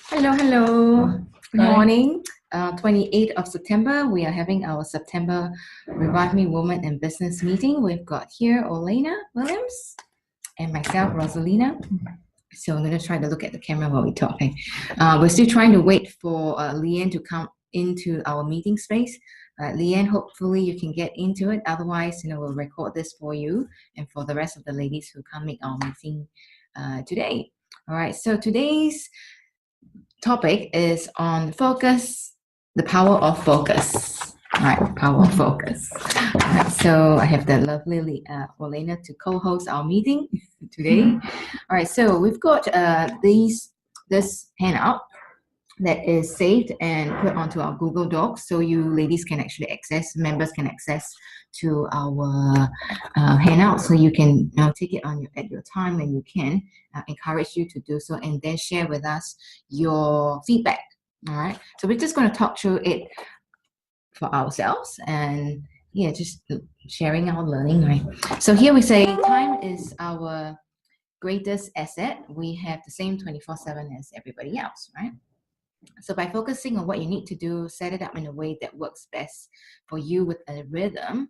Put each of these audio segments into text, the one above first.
Hello. Good Hi. morning. 28th of September, we are having our September Revive Me Women in Business meeting. We've got here Olena Williams and myself, Rosalina. So I'm going to try to look at the camera while we're talking. We're still trying to wait for Lian to come into our meeting space. Lian, hopefully you can get into it. Otherwise, we'll record this for you and for the rest of the ladies who come make our meeting today. All right, so today's topic is on focus, the power of focus. All right, power of focus. All right, so I have the lovely Olena to co-host our meeting today. All right, so we've got this handout that is saved and put onto our Google Docs, so you ladies can actually access, members can access to our handout, so you can now take it on at your time, and you can encourage you to do so, and then share with us your feedback. All right, so we're just going to talk through it for ourselves, and just sharing our learning, right? So here we say time is our greatest asset. We have the same 24/7 as everybody else, right? So by focusing on what you need to do, set it up in a way that works best for you with a rhythm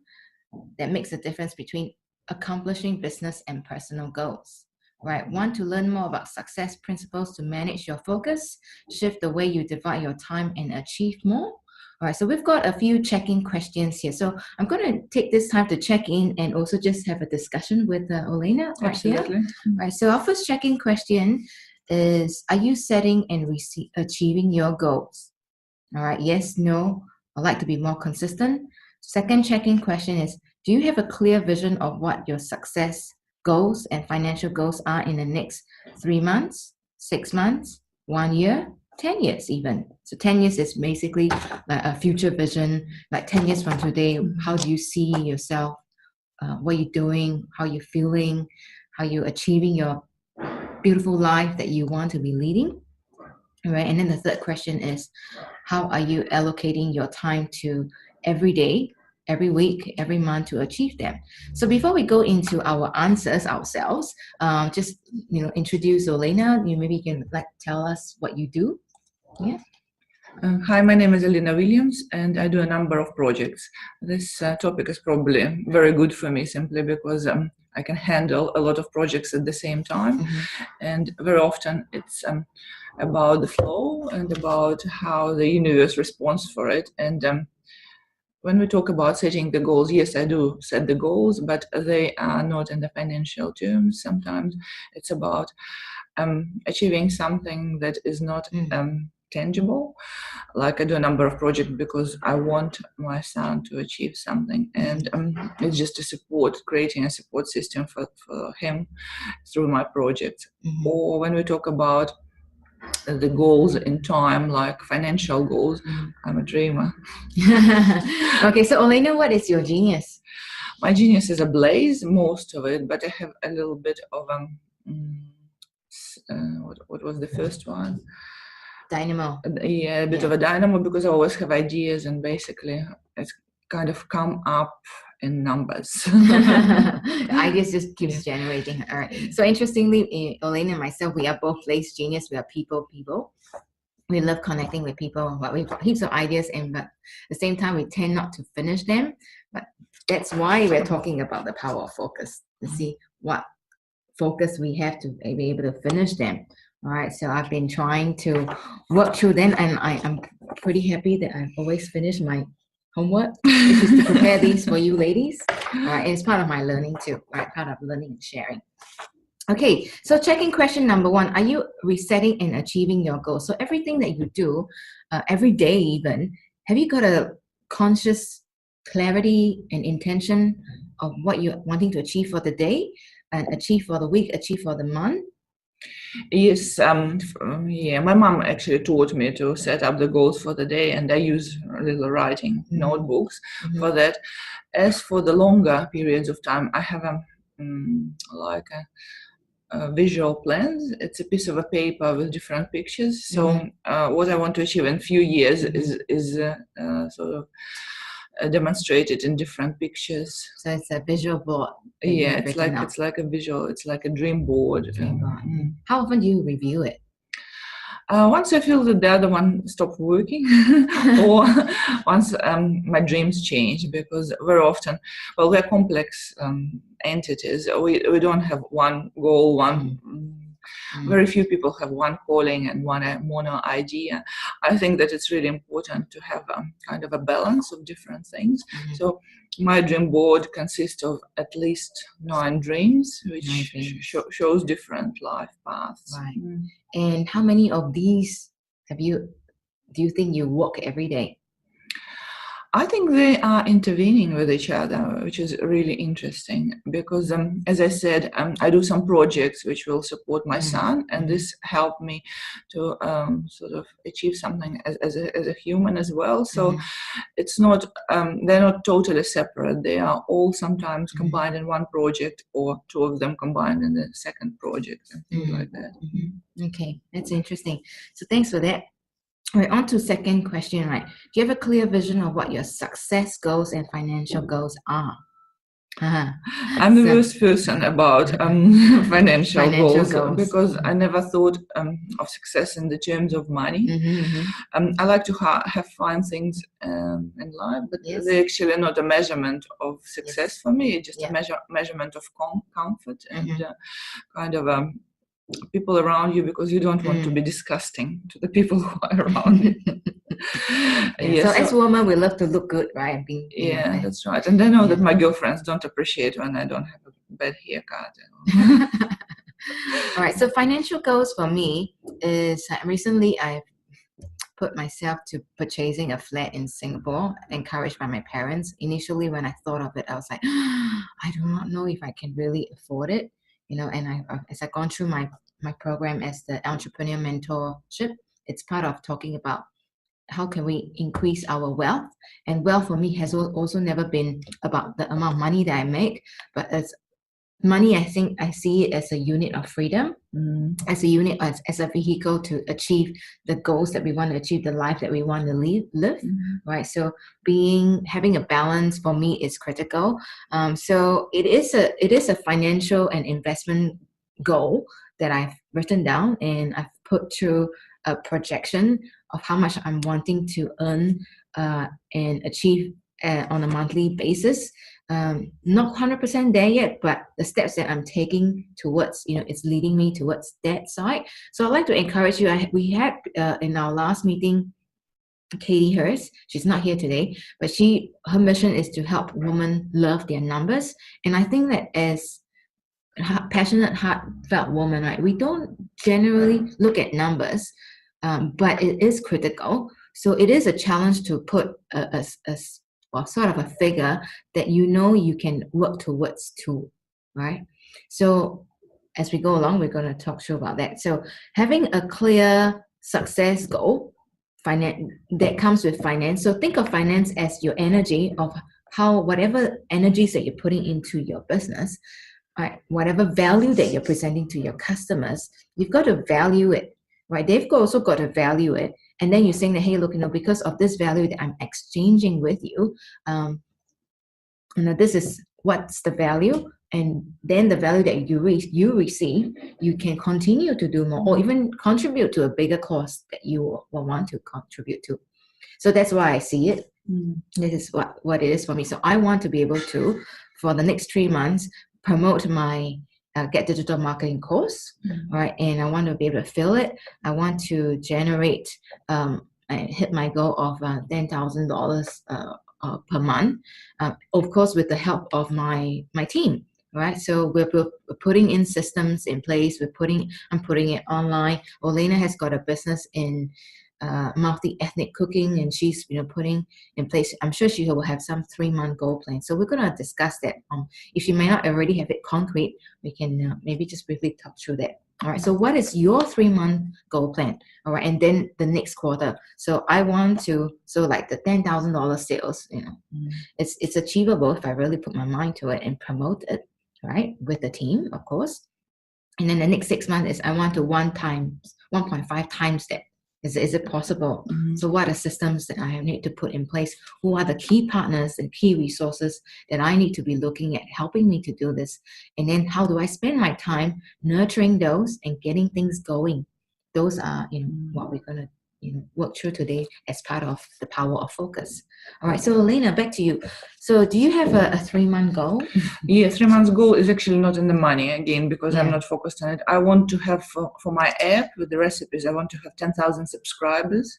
that makes a difference between accomplishing business and personal goals. Right? Want to learn more about success principles to manage your focus, shift the way you divide your time, and achieve more? All right, so we've got a few check-in questions here. So I'm going to take this time to check in and also just have a discussion with Olena right here. Absolutely. Right, so our first check-in question is, are you setting and achieving your goals? All right, yes, no, I'd like to be more consistent. Second check-in question is, do you have a clear vision of what your success goals and financial goals are in the next 3 months, 6 months, 1 year, 10 years even? So 10 years is basically like a future vision, like 10 years from today, how do you see yourself? What you're doing, how you're feeling, how you're achieving your beautiful life that you want to be leading. All right, and then the third question is, how are you allocating your time to every day, every week, every month to achieve them? So before we go into our answers ourselves, just introduce Olena. Maybe you can tell us what you do. Yeah. Hi, my name is Olena Williams, and I do a number of projects. This topic is probably very good for me simply because I can handle a lot of projects at the same time, and very often it's about the flow and about how the universe responds for it. And when we talk about setting the goals, yes, I do set the goals, but they are not in the financial terms. Sometimes it's about achieving something that is not tangible. Like I do a number of projects because I want my son to achieve something, and it's just a support, creating a support system for him through my projects. Or when we talk about the goals in time, like financial goals, I'm a dreamer. Okay, so Olena, what is your genius? My genius is a blaze, most of it, but I have a little bit of what was the first one? Dynamo. Yeah, a bit of a dynamo, because I always have ideas, and basically it's kind of come up in numbers. Ideas just keeps generating. All right. So interestingly, Olena and myself, we are both place genius. We are people. We love connecting with people, but we've got heaps of ideas, but at the same time, we tend not to finish them. But that's why we're talking about the power of focus, to see what focus we have to be able to finish them. All right, so I've been trying to work through them, and I'm pretty happy that I've always finished my homework, which is to prepare these for you ladies. All right, and it's part of my learning too, right? Part of learning and sharing. Okay, so checking question number 1, are you resetting and achieving your goals? So everything that you do, every day even, have you got a conscious clarity and intention of what you're wanting to achieve for the day, and achieve for the week, achieve for the month? Yes, my mom actually taught me to set up the goals for the day, and I use little writing notebooks for that. As for the longer periods of time, I have visual plans. It's a piece of a paper with different pictures. So what I want to achieve in a few years is sort of demonstrated in different pictures. So it's a visual board. Yeah, it's like a visual. It's like a dream board. How often do you review it? Once I feel that the other one stopped working, or once my dreams change, because very often, well, we're complex entities. We don't have one goal, one. Very few people have one calling and one mono idea. I think that it's really important to have kind of a balance of different things. So my dream board consists of at least 9 dreams, which shows different life paths. Right. And how many of these do you think you walk every day? I think they are intervening with each other, which is really interesting because, as I said, I do some projects which will support my son, and this helped me to sort of achieve something as a human as well. So it's not, they're not totally separate. They are all sometimes combined in one project, or 2 of them combined in the second project, and things like that. Okay, that's interesting. So thanks for that. All right, on to second question, right? Do you have a clear vision of what your success goals and financial goals are? I'm the worst person about financial goals because I never thought of success in the terms of money. I like to have fun things in life, but they're actually not a measurement of success for me. It's just a measurement of comfort and kind of people around you, because you don't want to be disgusting to the people who are around you. So as women, we love to look good, right? That's right. And I know that my girlfriends don't appreciate when I don't have a bad haircut. All right. So financial goals for me is recently I've put myself to purchasing a flat in Singapore, encouraged by my parents. Initially, when I thought of it, I was like, I do not know if I can really afford it. And as I've gone through my program as the entrepreneur mentorship, it's part of talking about how can we increase our wealth. And wealth for me has also never been about the amount of money that I make, but as money, I think I see it as a unit of freedom, as a unit, as a vehicle to achieve the goals that we want to achieve, the life that we want to live, right? So having a balance for me is critical. So it is a financial and investment goal that I've written down, and I've put through a projection of how much I'm wanting to earn and achieve on a monthly basis. Not 100% there yet, but the steps that I'm taking towards, it's leading me towards that side. So I'd like to encourage you. We had in our last meeting, Katie Hurst. She's not here today, but her mission is to help women love their numbers. And I think that as passionate, heartfelt women, right, we don't generally look at numbers, but it is critical. So it is a challenge to put a sort of a figure that you can work towards too, right? So as we go along, we're going to talk through about that. So having a clear success goal, that comes with finance. So think of finance as your energy of whatever energies that you're putting into your business, right? Whatever value that you're presenting to your customers, you've got to value it, right? They've also got to value it. And then you're saying that, hey, look, because of this value that I'm exchanging with you, this is what's the value. And then the value that you receive, you can continue to do more, or even contribute to a bigger cause that you will want to contribute to. So that's why I see it. This is what it is for me. So I want to be able to, for the next 3 months, promote my Get Digital Marketing course, right? And I want to be able to fill it. I want to generate, hit my goal of $10,000 per month, of course, with the help of my team, right? So we're putting in systems in place. I'm putting it online. Olena has got a business in multi-ethnic cooking, and she's putting in place. I'm sure she will have some 3-month goal plan. So we're going to discuss that. If you may not already have it concrete, we can maybe just briefly talk through that. All right. So what is your 3-month goal plan? All right, and then the next quarter. So I want to like the $10,000 sales. It's achievable if I really put my mind to it and promote it, right, with the team, of course. And then the next 6 months is I want to 1.5 times that. Is it possible? So what are systems that I need to put in place? Who are the key partners and key resources that I need to be looking at helping me to do this? And then how do I spend my time nurturing those and getting things going, those are what we're going to work through today as part of the power of focus. All right, so Olena, back to you. So do you have a 3-month goal? Yeah, 3 months goal is actually not in the money again, because I'm not focused on it. I want to have for my app with the recipes, I want to have 10,000 subscribers.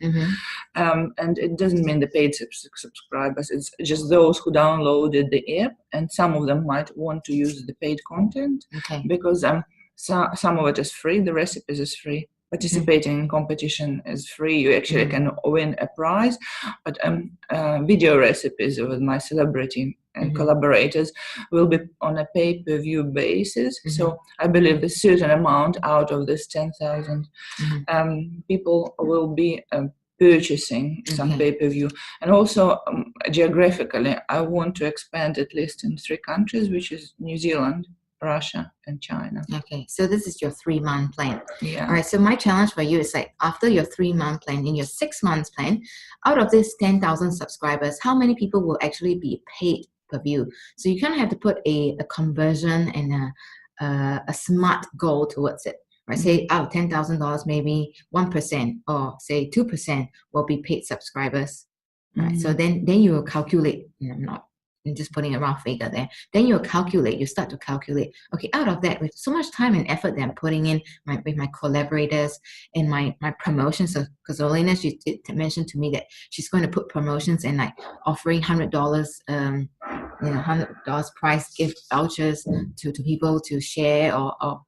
And it doesn't mean the paid subscribers, it's just those who downloaded the app, and some of them might want to use the paid content, because some of it is free, the recipes is free. Participating in competition is free. You actually can win a prize, but video recipes with my celebrity and collaborators will be on a pay-per-view basis. So I believe a certain amount out of this 10,000 people will be purchasing some pay-per-view. And also geographically, I want to expand at least in 3 countries, which is New Zealand, Russia, and China. Okay, so this is your 3-month plan. Yeah. All right, so my challenge for you is like, after your 3-month plan, in your 6 months plan, out of this 10,000 subscribers, how many people will actually be paid per view? So you kind of have to put a conversion and a smart goal towards it. Right? Say out of $10,000, maybe 1% or say 2% will be paid subscribers. Right? So then you will calculate, I'm just putting a rough figure there. Then you start to calculate, okay, out of that, with so much time and effort that I'm putting in with my collaborators and my promotions, because Olena, she did mention to me that she's going to put promotions and like offering $100, $100 price gift vouchers to people to share or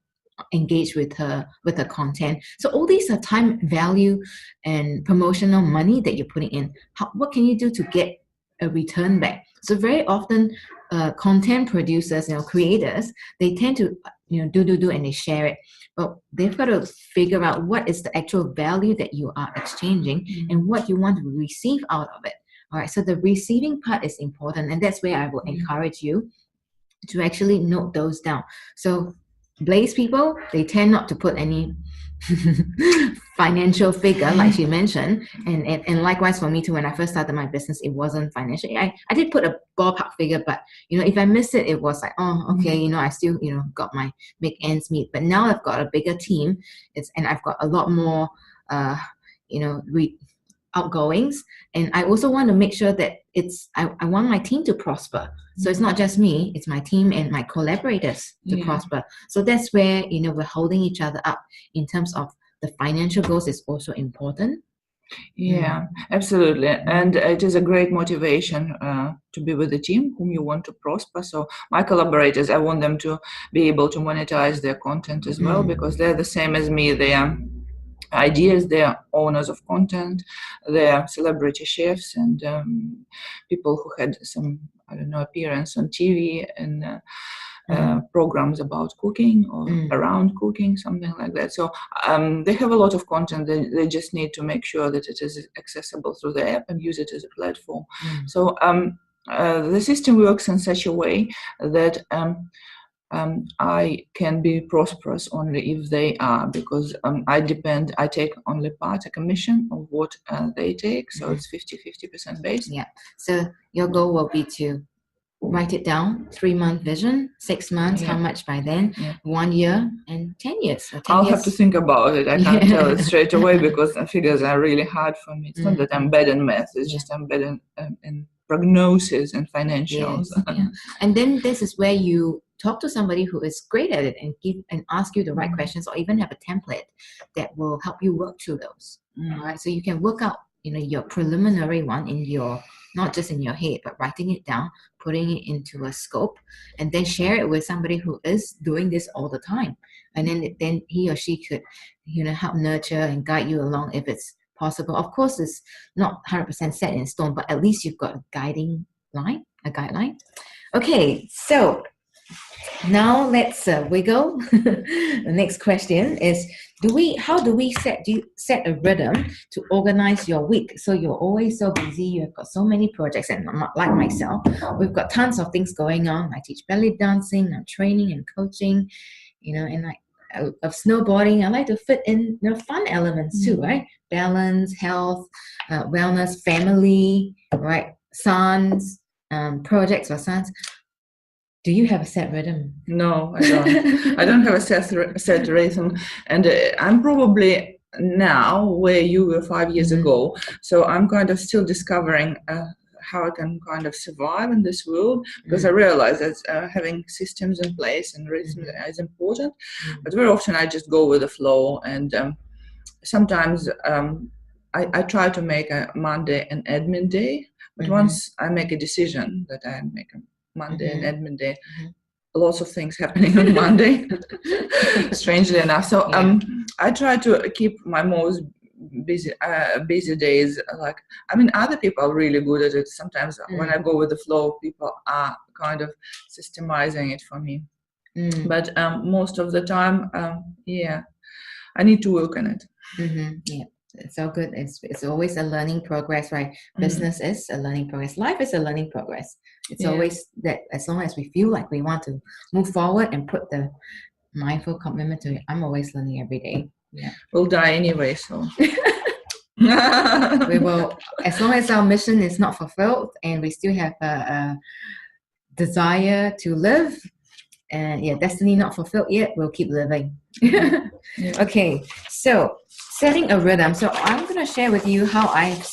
engage with her content. So all these are time, value, and promotional money that you're putting in. What can you do to get a return back? So very often content producers, creators, they tend to do and they share it, but they've got to figure out what is the actual value that you are exchanging and what you want to receive out of it. All right, so the receiving part is important, and that's where I will encourage you to actually note those down. So Blaze people, they tend not to put any financial figure, like she mentioned, and likewise for me too. When I first started my business, it wasn't financial. I did put a ballpark figure, but if I missed it, it was like, oh, okay, I still got my make ends meet. But now I've got a bigger team, and I've got a lot more outgoings, and I also want to make sure that I want my team to prosper. So it's not just me, it's my team and my collaborators to prosper. So that's where we're holding each other up in terms of the financial goals is also important. Yeah, absolutely. And it is a great motivation to be with the team whom you want to prosper. So my collaborators, I want them to be able to monetize their content as well, because they're the same as me. They are ideas, they are owners of content, they are celebrity chefs and people who had some, appearance on TV and programs about cooking or around cooking, something like that. So they have a lot of content. They just need to make sure that it is accessible through the app and use it as a platform. So the system works in such a way that I can be prosperous only if they are, because I take only part, a commission of what they take. So it's 50% based. Yeah. So your goal will be to write it down, 3-month vision, 6 months, how much by then, 1 year, and 10 years. I'll have to think about it. I can't tell it straight away because the figures are really hard for me. It's not that I'm bad in math, it's just I'm bad in prognosis and financials. And then this is where you talk to somebody who is great at it and ask you the right questions, or even have a template that will help you work through those. All right, so you can work out your preliminary one in your, not just in your head, but writing it down, putting it into a scope, and then share it with somebody who is doing this all the time, and then he or she could help nurture and guide you along if it's possible. Of course, it's not 100% set in stone, but at least you've got a guideline. Okay, so now let's wiggle. The next question is, how do we set a rhythm to organize your week? So you're always so busy, you've got so many projects, and like myself, we've got tons of things going on. I teach belly dancing, I'm training and coaching, and I love snowboarding. I like to fit in fun elements too, right? Balance, health, wellness, family, right? Sons, projects for sons. Do you have a set rhythm? No, I don't. I don't have a set rhythm, and I'm probably now where you were 5 years ago. So I'm kind of still discovering how I can kind of survive in this world, because I realize that having systems in place and rhythm is important. But very often I just go with the flow, and sometimes I try to make a Monday an admin day. But once I make a decision that I make a Monday an admin day, lots of things happening on Monday, strangely enough. So I try to keep my most busy days. Like, I mean, other people are really good at it. Sometimes when I go with the flow, people are kind of systemizing it for me. But most of the time, I need to work on it. Yeah. It's so good. It's always a learning progress, right? Business is a learning progress. Life is a learning progress. It's always that, as long as we feel like we want to move forward and put the mindful commitment to it, I'm always learning every day. Yeah. We'll die anyway, so. We will, as long as our mission is not fulfilled and we still have a desire to live, and destiny not fulfilled yet, we'll keep living. Okay, so setting a rhythm. So I'm going to share with you how I've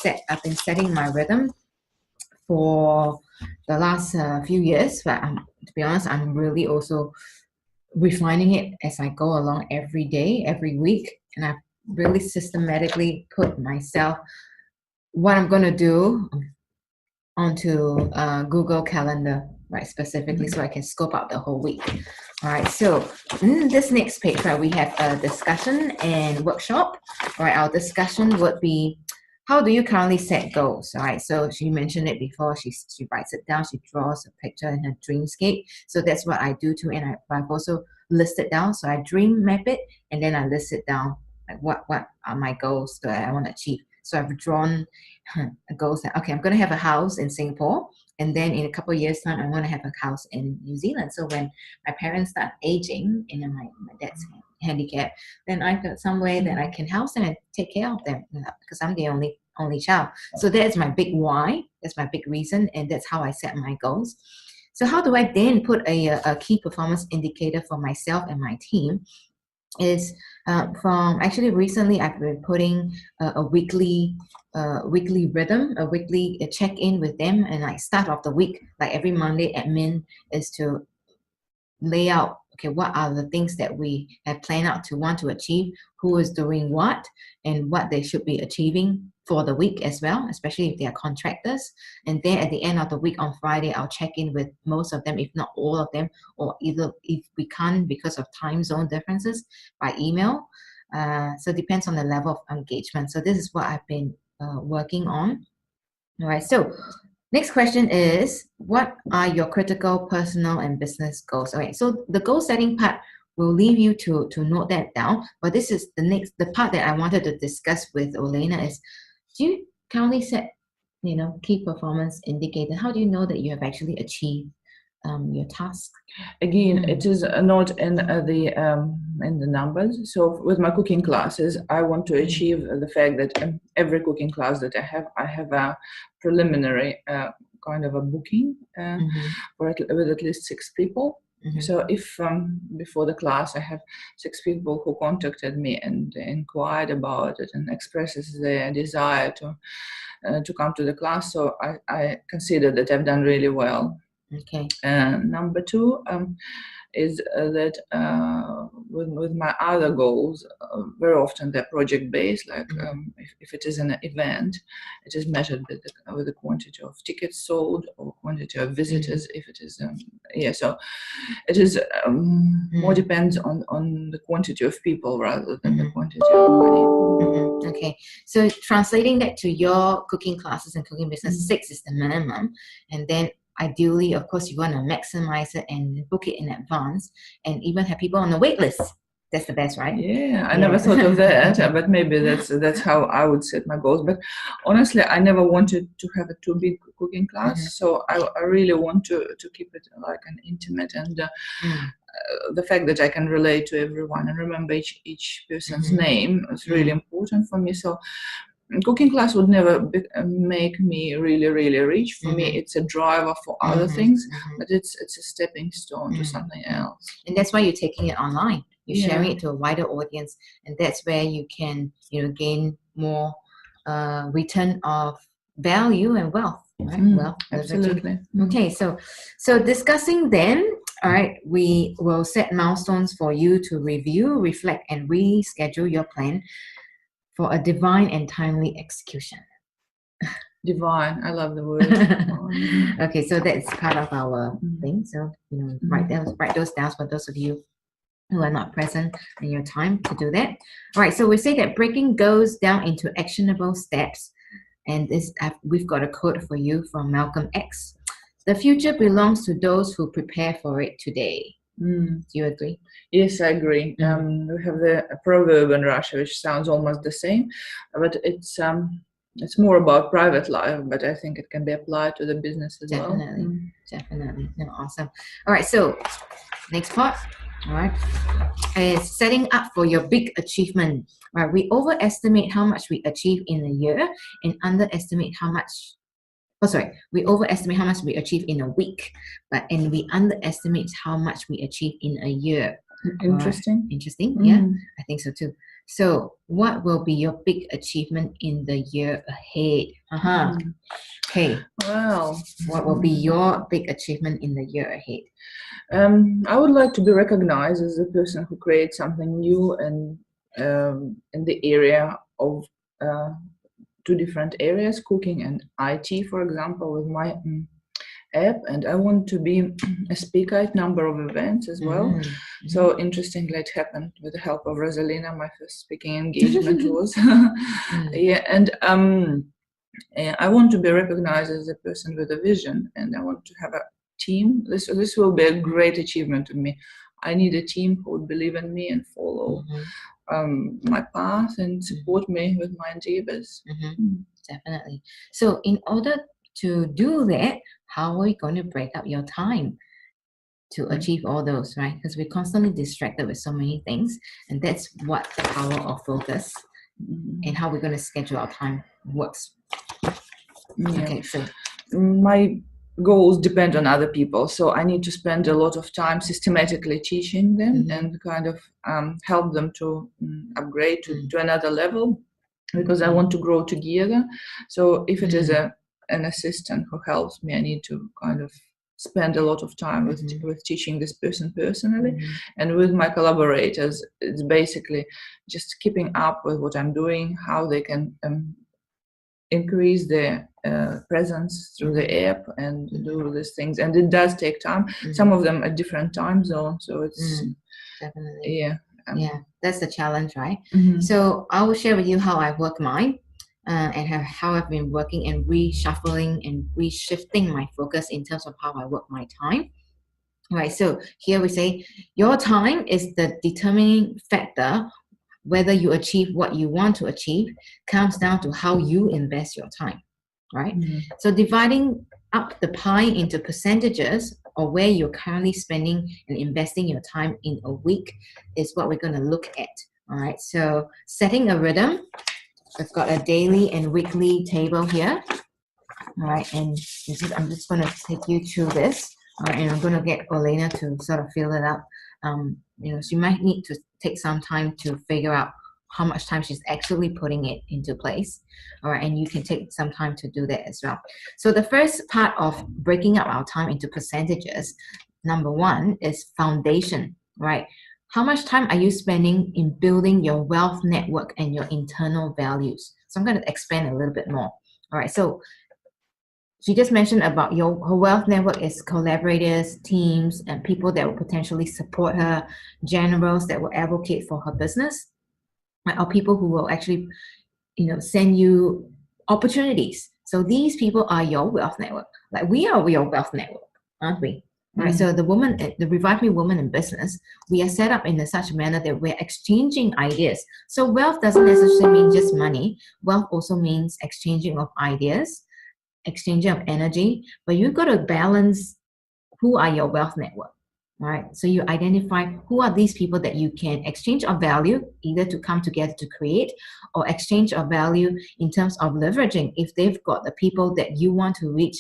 been setting my rhythm for the last few years. But to be honest, I'm really also refining it as I go along every day, every week. And I've really systematically put myself, what I'm going to do, onto Google Calendar, right, specifically, so I can scope out the whole week. All right, so in this next page, right, we have a discussion and workshop. All right, our discussion would be, how do you currently set goals? All right, so she mentioned it before. She writes it down. She draws a picture in her dreamscape. So that's what I do too, and I've also listed down. So I dream map it, and then I list it down. Like what are my goals that I want to achieve? So I've drawn goals that, okay, I'm going to have a house in Singapore, and then in a couple of years' time, I want to have a house in New Zealand. So when my parents start aging, and my dad's handicapped, then I've got some way that I can house them and take care of them, because I'm the only child. So that's my big why. That's my big reason, and that's how I set my goals. So how do I then put a key performance indicator for myself and my team? Is from actually recently I've been putting a weekly rhythm, a weekly check-in with them, and like start of the week, like every Monday, admin is to lay out, okay, what are the things that we have planned out to want to achieve, who is doing what, and what they should be achieving for the week as well, especially if they are contractors. And then at the end of the week on Friday, I'll check in with most of them, if not all of them, or either if we can't because of time zone differences, by email. So it depends on the level of engagement. So this is what I've been working on. All right, so next question is, what are your critical personal and business goals? Okay, so the goal setting part will leave you to note that down. But this is the part that I wanted to discuss with Olena is, do you currently set, key performance indicator? How do you know that you have actually achieved your task? Again, it is not in the numbers. So with my cooking classes, I want to achieve the fact that every cooking class that I have a preliminary kind of a booking with at least 6 people. So if before the class I have 6 people who contacted me and inquired about it and expresses their desire to come to the class, so I consider that I've done really well. Okay. Number 2 is that with my other goals, very often they're project-based. Like if it is an event, it is measured with the quantity of tickets sold or quantity of visitors. If it is, so it is more depends on the quantity of people rather than the quantity of money. Okay, so translating that to your cooking classes and cooking business, 6 is the minimum, and then ideally, of course, you want to maximize it and book it in advance, and even have people on the wait list. That's the best, right? Yeah, I never thought of that, but maybe that's how I would set my goals. But honestly, I never wanted to have a too big cooking class, so I really want to keep it like an intimate, and the fact that I can relate to everyone and remember each person's name is really important for me. So cooking class would never make me really, really rich. For me, it's a driver for other things, but it's a stepping stone to something else. And that's why you're taking it online. you're sharing it to a wider audience, and that's where you can, gain more return of value and wealth, right? Wealth, absolutely. Okay, so discussing then, all right, we will set milestones for you to review, reflect, and reschedule your plan for a divine and timely execution. Divine, I love the word. Okay, so that's part of our thing. So write those down for those of you who are not present in your time to do that. All right, so we say that breaking goes down into actionable steps, and we've got a quote for you from Malcolm X. The future belongs to those who prepare for it today. Do you agree? Yes, I agree. We have the proverb in Russia, which sounds almost the same, but it's more about private life, but I think it can be applied to the business as well. Definitely. No, awesome. All right, so next part, all right, is setting up for your big achievement. All right, we overestimate how much we achieve in a year and underestimate how much. We overestimate how much we achieve in a week, and we underestimate how much we achieve in a year. Interesting. Right. Interesting. Yeah, I think so too. So, what will be your big achievement in the year ahead? Okay. Wow. What will be your big achievement in the year ahead? I would like to be recognized as a person who creates something new and in the area of two different areas, cooking and IT, for example, with my app. And I want to be a speaker at a number of events as well. So interestingly, it happened with the help of Rosalina. My first speaking engagement was. And I want to be recognized as a person with a vision, and I want to have a team. This will be a great achievement to me. I need a team who would believe in me and follow my path and support me with my endeavors. Definitely. So in order to do that, how are we going to break up your time to achieve all those, right? Because we're constantly distracted with so many things, and that's what the power of focus and how we're going to schedule our time works. Okay, so my goals depend on other people, so I need to spend a lot of time systematically teaching them and kind of help them to upgrade to another level, because I want to grow together. So if it is an assistant who helps me, I need to kind of spend a lot of time with teaching this person personally. And with my collaborators, it's basically just keeping up with what I'm doing, how they can increase their presence through the app and do these things. And it does take time. Some of them at different time zones, so it's definitely that's the challenge, right? So I will share with you how I work mine and how I've been working and reshuffling and reshifting my focus in terms of how I work my time. All right, so here we say your time is the determining factor. Whether you achieve what you want to achieve comes down to how you invest your time, right? So dividing up the pie into percentages or where you're currently spending and investing your time in a week is what we're going to look at, all right? So setting a rhythm, I've got a daily and weekly table here, all right? And I'm just going to take you through this, all right? And I'm going to get Olena to sort of fill it up. She might need to take some time to figure out how much time she's actually putting it into place. All right, and you can take some time to do that as well. So the first part of breaking up our time into percentages, number one is foundation, right? How much time are you spending in building your wealth network and your internal values? So I'm going to expand a little bit more. All right, so she just mentioned about her wealth network is collaborators, teams, and people that will potentially support her, generals that will advocate for her business, right? Or people who will actually, send you opportunities. So these people are your wealth network. Like we are your wealth network, aren't we? Right. So the Revive Me Woman in Business, we are set up in such a manner that we're exchanging ideas. So wealth doesn't necessarily mean just money. Wealth also means exchanging of ideas, exchanging of energy, but you've got to balance who are your wealth network, right? So you identify who are these people that you can exchange of value, either to come together to create or exchange of value in terms of leveraging. If they've got the people that you want to reach,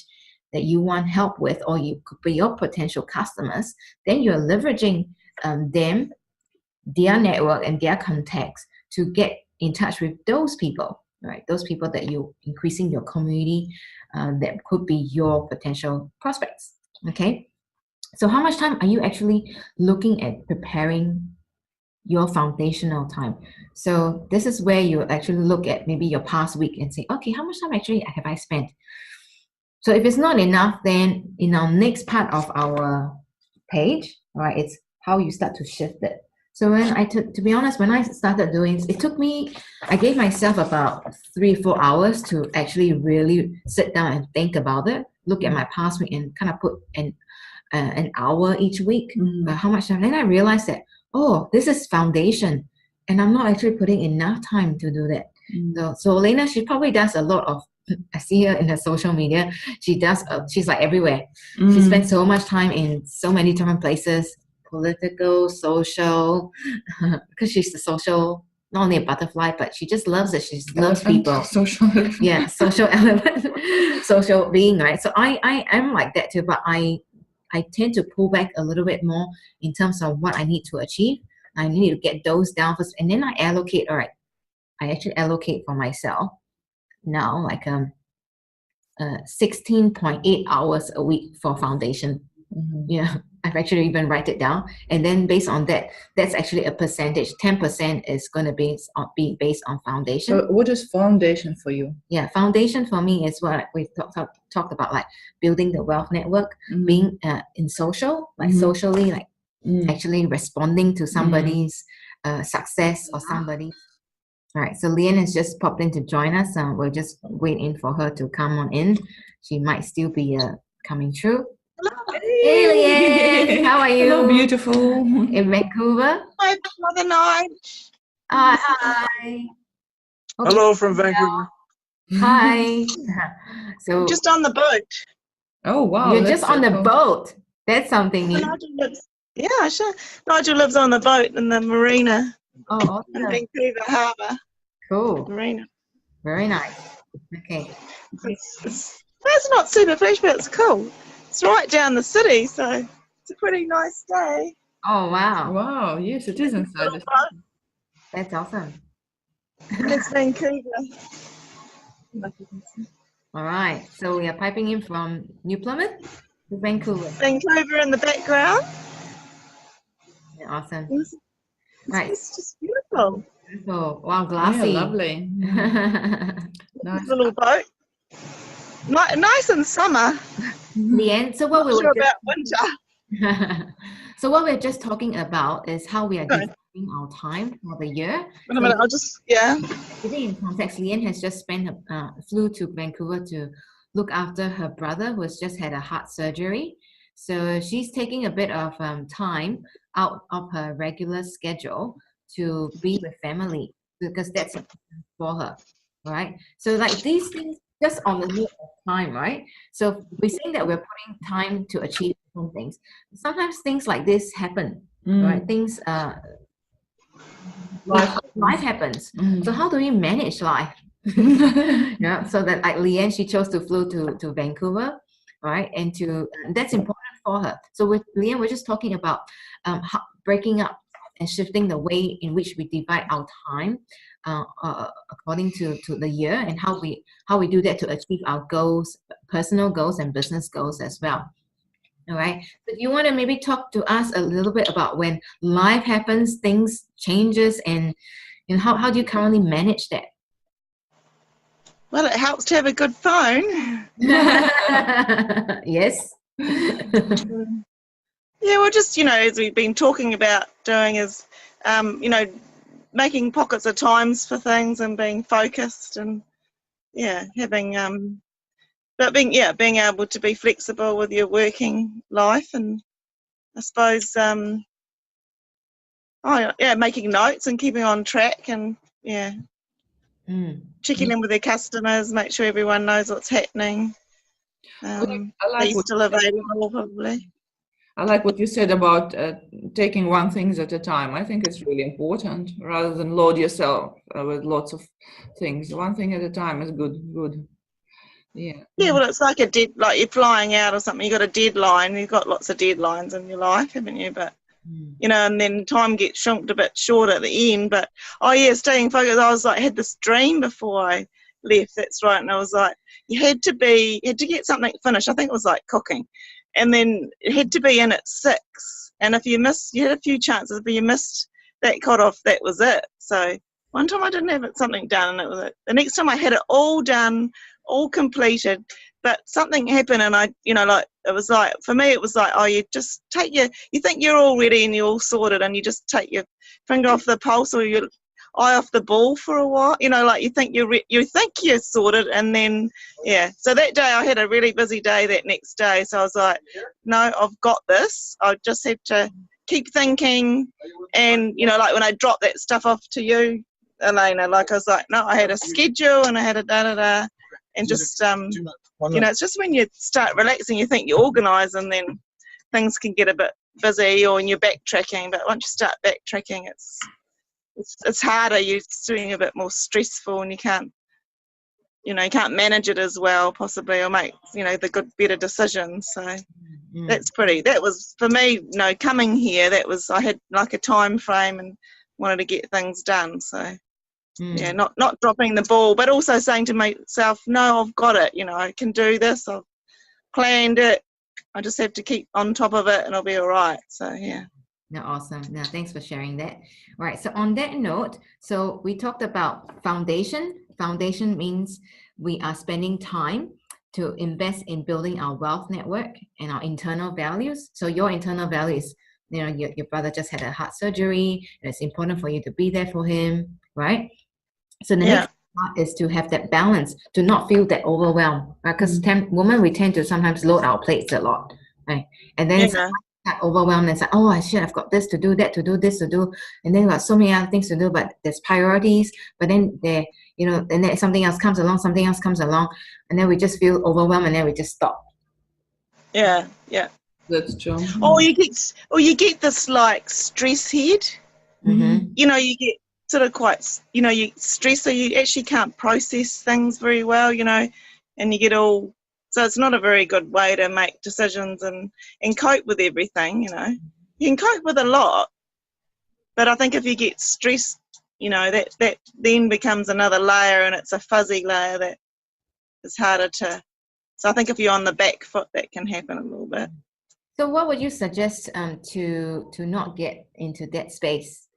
that you want help with, or you could be your potential customers, then you're leveraging them their network and their contacts to get in touch with those people, right? Those people that you increasing your community, that could be your potential prospects. Okay. So how much time are you actually looking at preparing your foundational time? So this is where you actually look at maybe your past week and say, okay, how much time actually have I spent? So if it's not enough, then in our next part of our page, right, it's how you start to shift it. So to be honest, when I started doing it took me, I gave myself about 3-4 hours to actually really sit down and think about it, look at my past week and kind of put an hour each week. How much time? Then I realized that, oh, this is foundation, and I'm not actually putting enough time to do that. So Olena, she probably does a lot of, I see her in her social media. She does. She's like everywhere. She spends so much time in so many different places, political, social, because she's the social, not only a butterfly, but she just loves it. She just loves people. Social. Yeah, social element, social being, right? So I am like that too, but I tend to pull back a little bit more in terms of what I need to achieve. I need to get those down first, and then I allocate. All right, I actually allocate for myself now, like 16.8 hours a week for foundation. Yeah, I've actually even write it down, and then based on that, that's actually a percentage. 10% is going to be based on foundation. So what is foundation for you? Yeah, foundation for me is what we talked about, like building the wealth network, being in social, like socially, like actually responding to somebody's success or somebody. All right, so Lian has just popped in to join us. We're just waiting for her to come on in. She might still be coming through. Hey Lian, how are you? Hello, beautiful. In Vancouver? Hi, Mother Night. Hi. Hello from Vancouver. Hi. So I'm just on the boat. Oh wow! You're just on the boat. That's something new. Yeah, sure. Nigel lives on the boat in the marina. Oh, In awesome. Vancouver Harbour. Cool. Marina. Very nice. Okay. It's not super fresh, but it's cool. It's right down the city, so it's a pretty nice day. Oh, wow. Wow, yes, it is inside the city. That's awesome. It's Vancouver. All right. So we are piping in from New Plymouth to Vancouver. Vancouver in the background. Yeah, awesome. Right. It's just beautiful. Oh, wow, glassy. Yeah, lovely. Nice little boat. Nice in summer. Lian, so what we were about winter. So what we're just talking about is how we are dividing our time for the year. Wait a minute, I'll just, yeah. Giving in context, Lian has just flew to Vancouver to look after her brother who has just had a heart surgery. So she's taking a bit of time out of her regular schedule to be with family because that's important for her, right? So like these things, just on the note of time, right? So we're saying that we're putting time to achieve different things. Sometimes things like this happen, right? Things, life happens. So how do we manage life? Yeah, so that like Lian, she chose to flew to Vancouver, right? And that's important for her. So with Lian, we're just talking about breaking up and shifting the way in which we divide our time according to the year, and how we do that to achieve our goals, personal goals and business goals as well. All right. So you want to maybe talk to us a little bit about when life happens, things changes, and how do you currently manage that? Well, it helps to have a good phone. Yes. Yeah, well, just, as we've been talking about doing is, making pockets of times for things and being focused and, having, but being able to be flexible with your working life, and I suppose, making notes and keeping on track and, checking in with their customers, make sure everyone knows what's happening. They're still available, probably. I like what you said about taking one thing at a time. I think it's really important rather than load yourself with lots of things. One thing at a time is good. Yeah. Yeah, well, it's like like you're flying out or something. You've got a deadline. You've got lots of deadlines in your life, haven't you? But you know, and then time gets shrunk a bit short at the end. But staying focused. I was like, had this dream before I left. That's right. And I was like, you had to get something finished. I think it was like cooking, and then it had to be in at 6. And if you missed, you had a few chances, but you missed that cut off. That was it. So one time I didn't have something done, and it was it. The next time I had it all done, all completed. But something happened, and I, you know, like, it was like, for me, it was like, you just you think you're all ready and you're all sorted, and you just take your finger off the pulse or your eye off the ball for a while, you know, like you think you're sorted, and then, So that day I had a really busy day that next day, so I was like, no, I've got this. I just have to keep thinking, and, you know, like when I dropped that stuff off to you, Elena, like I was like, no, I had a schedule and I had a da-da-da, and just, you know, it's just when you start relaxing, you think you're organised, and then things can get a bit busy, or when you're backtracking. But once you start backtracking, it's harder. You're doing a bit more stressful, and you can't manage it as well, possibly, or make, you know, the better decisions. So that was for me. You know, coming here, I had like a time frame and wanted to get things done. So. Not dropping the ball, but also saying to myself, no, I've got it, you know, I can do this, I've planned it, I just have to keep on top of it and I'll be all right. So No, awesome. No, thanks for sharing that. All right, so on that note, so we talked about foundation. Foundation means we are spending time to invest in building our wealth network and our internal values. So your internal values, you know, your brother just had a heart surgery, and it's important for you to be there for him, right? So the next part is to have that balance, to not feel that overwhelmed, right? Because women, we tend to sometimes load our plates a lot, right? And then it's like overwhelmed, and it's like, oh, shit, I've got this to do, that to do, this to do, and then we've got so many other things to do, but there's priorities, but then you know, and then something else comes along, and then we just feel overwhelmed, and then we just stop. Yeah. That's true. Or you get this like stress head. You know, you get sort of quite, you know, you stress, so you actually can't process things very well, you know, and you get all, so it's not a very good way to make decisions and cope with everything, you know. You can cope with a lot, but I think if you get stressed, you know, that then becomes another layer, and it's a fuzzy layer that is harder to, so I think if you're on the back foot, that can happen a little bit. So what would you suggest to not get into that space,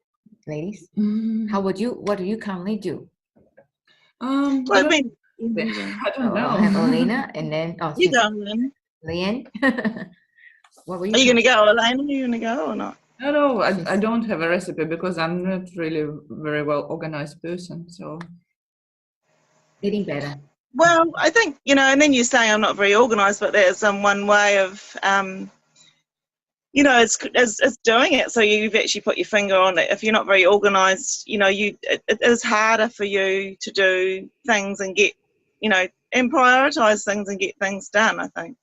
ladies? What do you currently do? Well, I mean, I don't know. I'll have Olena, and then you go, Lian. What were you? Are you going to go, Elena? Are you going to go or not? No, I don't have a recipe because I'm not really a very well organized person. So Getting better. Well, I think, you know, and then you say I'm not very organised, but there's one way of, you know, it's doing it. So you've actually put your finger on it. If you're not very organised, you know, it is harder for you to do things and get, you know, and prioritise things and get things done, I think.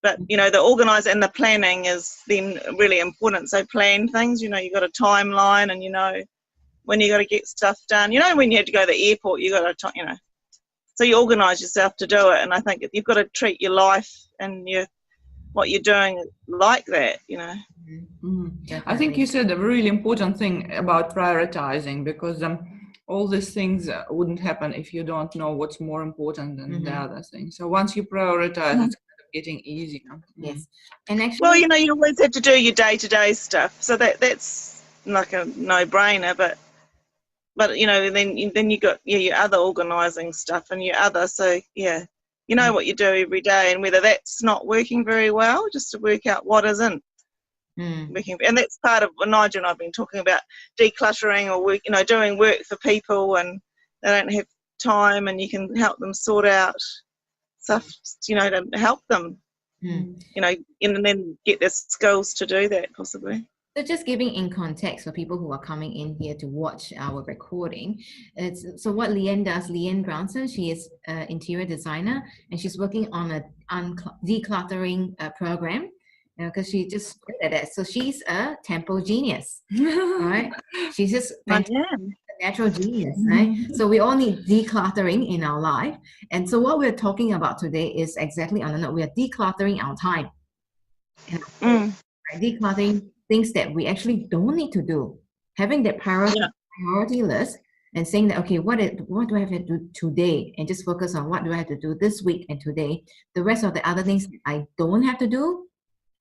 But, you know, the organising and the planning is then really important. So plan things, you know, you've got a timeline, and you know when you got to get stuff done. You know, when you have to go to the airport, you got to, you know, so you organise yourself to do it. And I think you've got to treat your life and what you're doing like that, you know. I think you said a really important thing about prioritizing, because all these things wouldn't happen if you don't know what's more important than the other thing. So once you prioritize, it's kind of getting easier. Yes. And actually, well, you know, you always have to do your day-to-day stuff, so that's like a no-brainer. But you know, then you got your other organising stuff and your other. So yeah, you know what you do every day, and whether that's not working very well, just to work out what isn't working. And that's part of what Nigel and I've been talking about, decluttering or work, you know, doing work for people and they don't have time, and you can help them sort out stuff, you know, to help them, you know, and then get their skills to do that possibly. So just giving in context for people who are coming in here to watch our recording, so what Lian does, Lian Brownson, she is an interior designer, and she's working on a decluttering program, because she just good at it. So she's a tempo genius, right? She's just a natural genius, right? So we all need decluttering in our life. And so what we're talking about today is exactly on the note, we are decluttering our time. Right? Decluttering things that we actually don't need to do. Having that priority list and saying that, okay, what do I have to do today? And just focus on what do I have to do this week and today. The rest of the other things that I don't have to do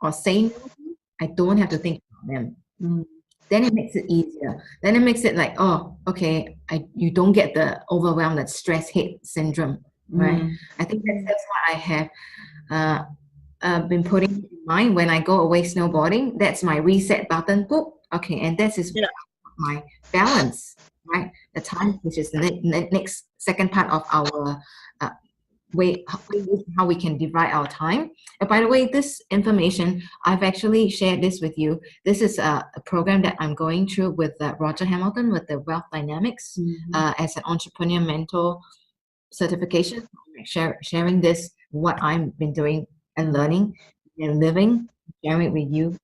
or say no to, I don't have to think about them. Then it makes it easier. Then it makes it like, oh, okay, you don't get the overwhelmed, that stress head syndrome, right? I think that's what I have been putting in mind when I go away snowboarding. That's my reset button. Boop. Okay, and that is my balance, right? The time, which is the next second part of our way how we can divide our time. And by the way, this information, I've actually shared this with you. This is a program that I'm going through with Roger Hamilton with the Wealth Dynamics as an entrepreneur mentor certification. Sharing this, what I've been doing and learning and living, sharing it with you.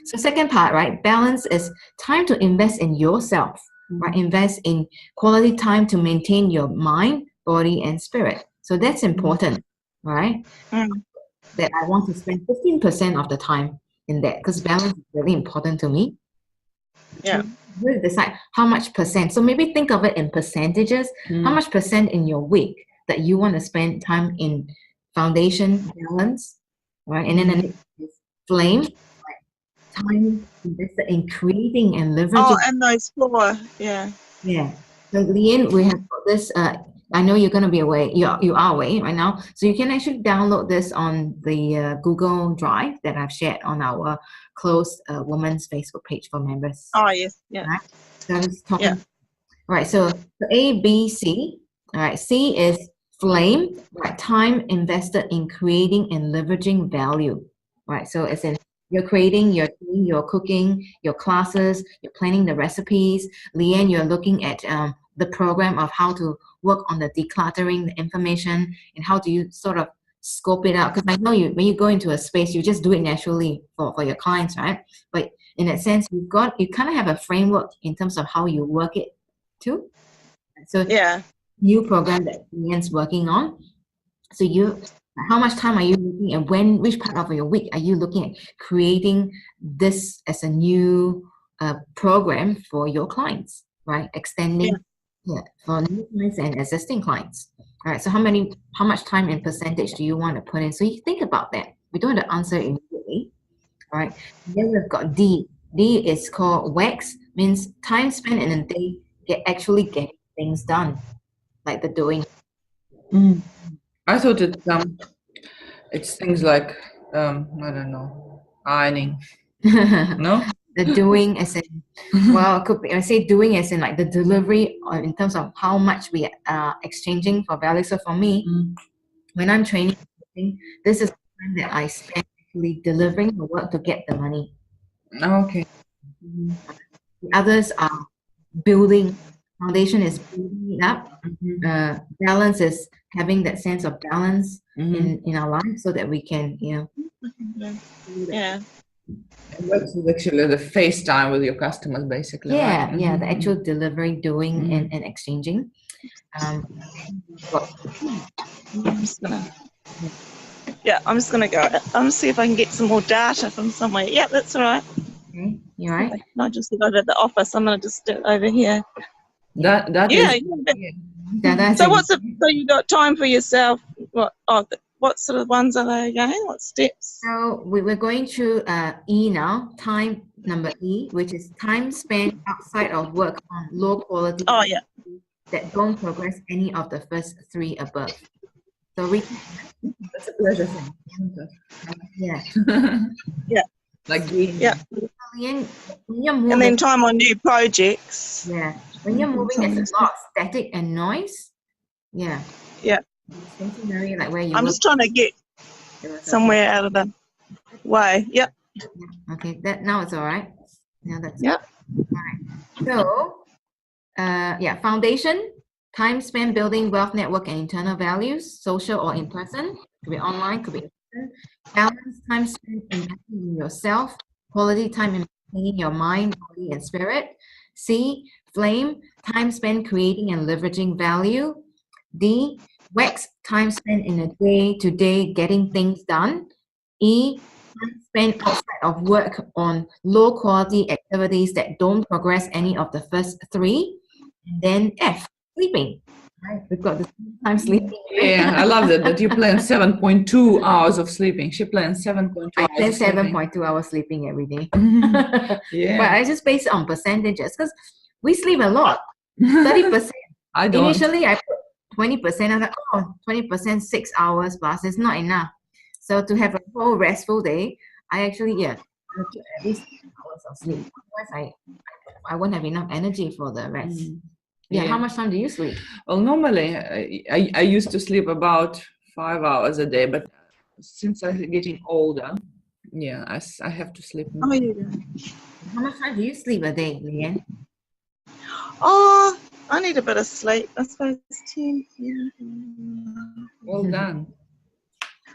So second part, right? Balance is time to invest in yourself, right? Invest in quality time to maintain your mind, body, and spirit. So that's important, right? That I want to spend 15% of the time in that, because balance is really important to me. Yeah. We'll decide how much percent. So maybe think of it in percentages. How much percent in your week that you want to spend time in foundation balance, right? And then the next is flame, right? Time invested in creating and leveraging. Oh, and those 4, yeah. Yeah. So Lian, we have got this. I know you're going to be away. You are away right now, so you can actually download this on the Google Drive that I've shared on our closed Women's Facebook page for members. Oh yes, yeah. Right? So I was talking. Right. So A, B, C. All right. C is flame. Right. Time invested in creating and leveraging value. Right. So it's in. You're creating, you're doing your cooking, your classes, you're planning the recipes. Lian, you're looking at the program of how to work on the decluttering the information and how do you sort of scope it out. Because I know when you go into a space, you just do it naturally for your clients, right? But in that sense, you kind of have a framework in terms of how you work it too. So new program that Lian's working on. So how much time are you looking at which part of your week are you looking at creating this as a new program for your clients, right? Extending for new clients and existing clients. All right. So how much time and percentage do you want to put in? So you think about that. We don't have to answer immediately. All right. Then we've got D. D is called WAX, means time spent in a day actually getting things done, like the doing. I thought it's things like I don't know, ironing. No, the doing as in well, it could be, I say doing as in like the delivery, or in terms of how much we are exchanging for value. So for me, when I'm training, this is the time that I spend actually delivering the work to get the money. Okay. The others are building. Foundation is building it up. Balance is having that sense of balance in our life so that we can, Works is actually the FaceTime with your customers, basically. Yeah, right? yeah, the actual delivery, doing, and exchanging. I'm just gonna go. I'm see if I can get some more data from somewhere. Yeah, that's all right. Okay, you all right? Not just go to the office. I'm gonna just do it over here. That So you got time for yourself? What sort of ones are they again? What steps? So we're going through E now, time number E, which is time spent outside of work on low quality that don't progress any of the first 3 above. So that's a pleasure thing. Yeah. Like when you're moving, and then time on new projects. Yeah. When you're moving, there's a lot of static and noise. Yeah. Stationary, like where you I'm just trying to get somewhere out of the way. Yep. Okay. Now it's all right. Now that's all right. So, foundation, time spent building wealth network and internal values, social or in person. Could be online, could be in person. Balance, time spent investing in yourself. Quality time in maintaining your mind, body, and spirit. C, flame, time spent creating and leveraging value. D, wax, time spent in a day-to-day getting things done. E, time spent outside of work on low quality activities that don't progress any of the first three. And then F, sleeping. Right? We've got the time sleeping. Right? Yeah, I love that you plan 7.2 hours of sleeping. She plans 7.2 I hours plan of sleeping. 7.2 hours sleeping every day. Yeah. But I just base it on percentages because we sleep a lot. 30%. I don't. Initially, I put 20%. I'm like, 20%, 6 hours plus. It's not enough. So to have a whole restful day, I actually, I put at least 6 hours of sleep. Otherwise, I won't have enough energy for the rest. Yeah. How much time do you sleep? Well, normally I used to sleep about 5 hours a day, but since I'm getting older, I have to sleep more. Oh, you do. How much time do you sleep a day, Lian? Oh, I need a bit of sleep. I suppose 10. Yeah. Well done.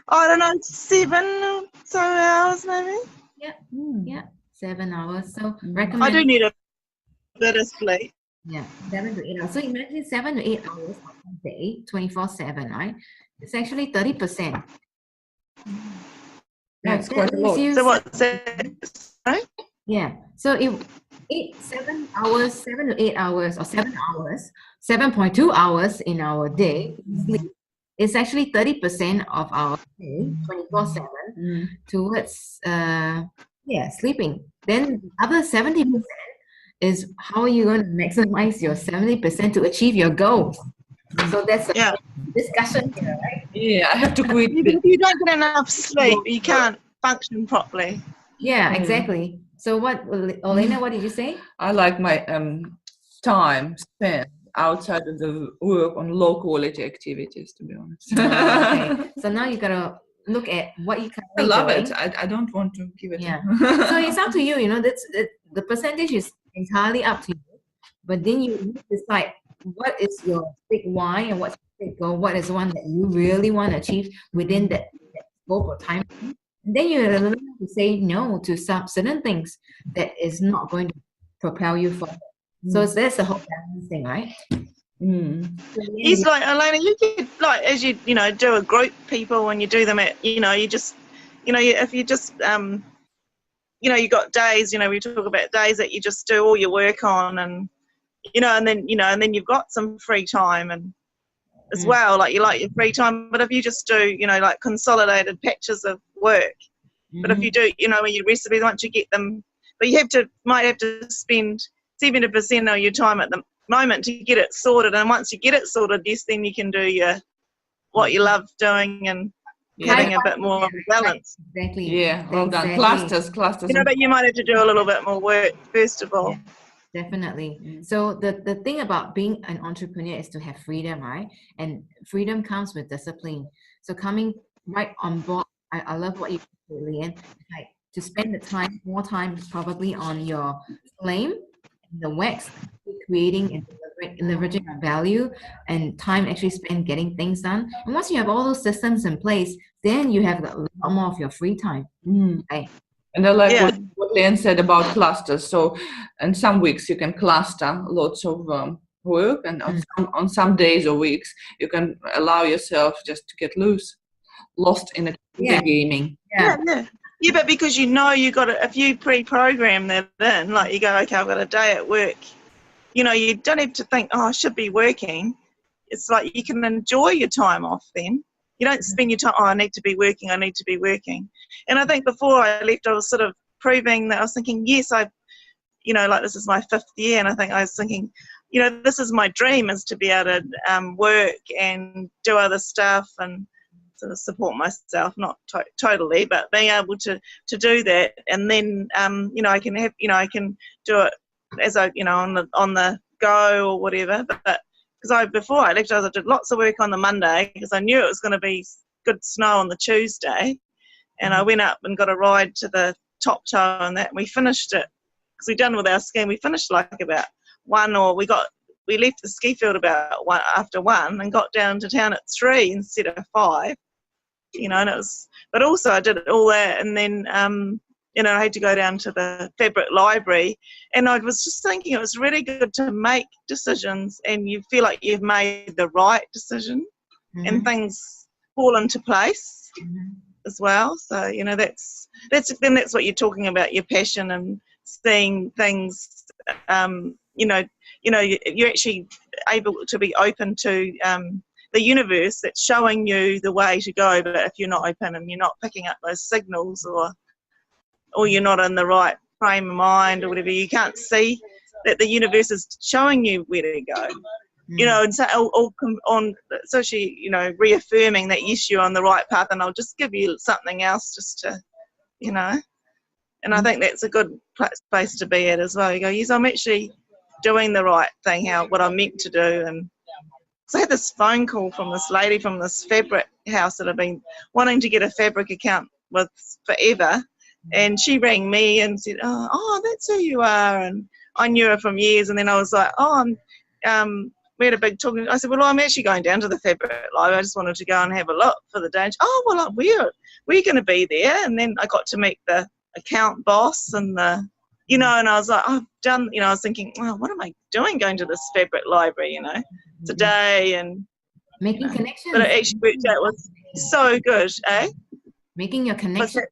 I don't know, 7 or so hours maybe. Yeah, 7 hours. So I recommend. do need a bit of sleep. Yeah, 7 to 8 hours. So imagine 7 to 8 hours a day, 24/7, right? It's actually 30%. That's quite a lot. So what's that? Right? Yeah. So if 7 hours, 7 to 8 hours, or 7 hours, 7.2 hours in our day sleep, it's actually 30% of our day, 24/7, towards sleeping. Then the other 70% is how are you going to maximize your 70% to achieve your goals. So that's a discussion here, right? Yeah, I have to quit. If you don't get enough sleep, you can't function properly. Yeah, exactly. So Olena, what did you say? I like my time spent outside of the work on low quality activities, to be honest. Okay. So now you gotta look at what you can. I love it. I don't want to give it. Yeah. So it's up to you. The percentage is entirely up to you. But then you decide what is your big why and what's your big goal. What is one that you really want to achieve within that scope or time. And then you learn to say no to some certain things that is not going to propel you forward. So that's the whole balance thing, right? It's like, Olena, you could, like, as you do a group people when you do them at, you just, if you just, you got days, we talk about days that you just do all your work on and then you've got some free time and as well, like you like your free time. But if you just do, like consolidated patches of work, but if you do, your recipes, once you get them, but you might have to spend 70% of your time at the moment to get it sorted. And once you get it sorted, yes, then you can do what you love doing and having a bit more balance. Exactly. Yeah, well done. Clusters. But you might have to do a little bit more work first of all. Yeah, definitely. So the thing about being an entrepreneur is to have freedom, right? And freedom comes with discipline. So coming right on board, I love what you said, Lian. Like to spend more time probably on your flame, the wax, creating and leveraging our value and time actually spent getting things done. And once you have all those systems in place, then you have a lot more of your free time. Right? And I like what Lian said about clusters. So, in some weeks you can cluster lots of work, and on some days or weeks you can allow yourself just to get lost in a gaming. Yeah, but because you got a few pre-programmed that in, like you go, okay, I've got a day at work. You don't have to think, I should be working. It's like you can enjoy your time off then. You don't spend your time, I need to be working. And I think before I left, I was sort of proving that I was thinking, yes, like this is my 5th year, and I think I was thinking, this is my dream, is to be able to work and do other stuff and sort of support myself, not totally, but being able to do that. And then, I can have, I can do it as I, on the go or whatever. But because before I left, I did lots of work on the Monday because I knew it was going to be good snow on the Tuesday. And I went up and got a ride to the top toe and that. And we finished it because we're done with our skiing. We finished like about 1, or we left the ski field about 1 after 1 and got down to town at 3 instead of 5. And it was, but also I did all that, and then I had to go down to the fabric library, and I was just thinking it was really good to make decisions and you feel like you've made the right decision and things fall into place. as well. So that's what you're talking about, your passion and seeing things. You're actually able to be open to the universe that's showing you the way to go. But if you're not open and you're not picking up those signals, or you're not in the right frame of mind or whatever, you can't see that the universe is showing you where to go. And so she, reaffirming that yes, you're on the right path, and I'll just give you something else just to, and I think that's a good place to be at as well. You go, yes, I'm actually doing the right thing, what I'm meant to do. And so I had this phone call from this lady from this fabric house that I've been wanting to get a fabric account with forever, and she rang me and said, oh, that's who you are, and I knew her from years. And then I was like, we had a big talk. I said, well, I'm actually going down to the fabric library. I just wanted to go and have a look for the day. And she, we're going to be there. And then I got to meet the account boss and and I was like, I was thinking, what am I doing going to this fabric library, today? And making connections. But it actually worked out, was so good, eh? Making your connection.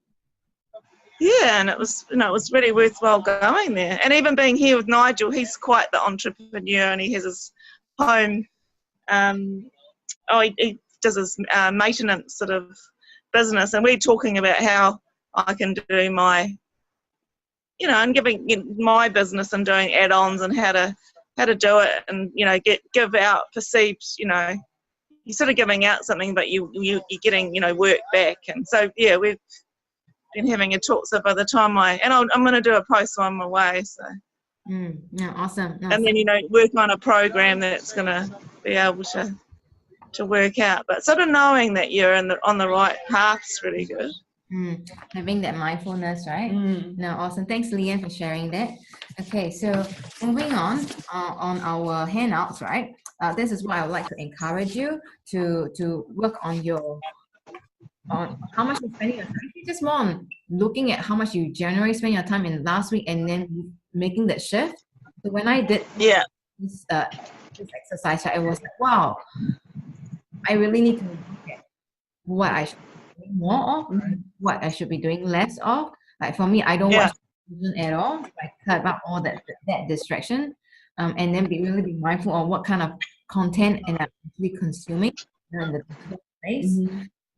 Yeah, and it was really worthwhile going there. And even being here with Nigel, he's quite the entrepreneur, and he has his home, he does his maintenance sort of business, and we're talking about how I can do my, and giving my business and doing add-ons and how to do it, and give out perceived, you're sort of giving out something, but you're getting work back. And so we've been having a talk. So by the time I'm going to do a post on my way. So. Awesome. And then work on a program that's going to be able to work out. But sort of knowing that you're on the right path is really good. Having that mindfulness, right? No, awesome. Thanks, Lian, for sharing that. Okay, so moving on our handouts, right? This is what I would like to encourage you to work on how much you're spending your time. Just more on looking at how much you generally spend your time in last week, and then making that shift. So when I did this exercise, I was like, wow, I really need to look at what I should be doing more of, what I should be doing less of. Like for me, I don't watch television at all. I cut out all that distraction, and then be mindful of what kind of content and I'm actually consuming in the digital space.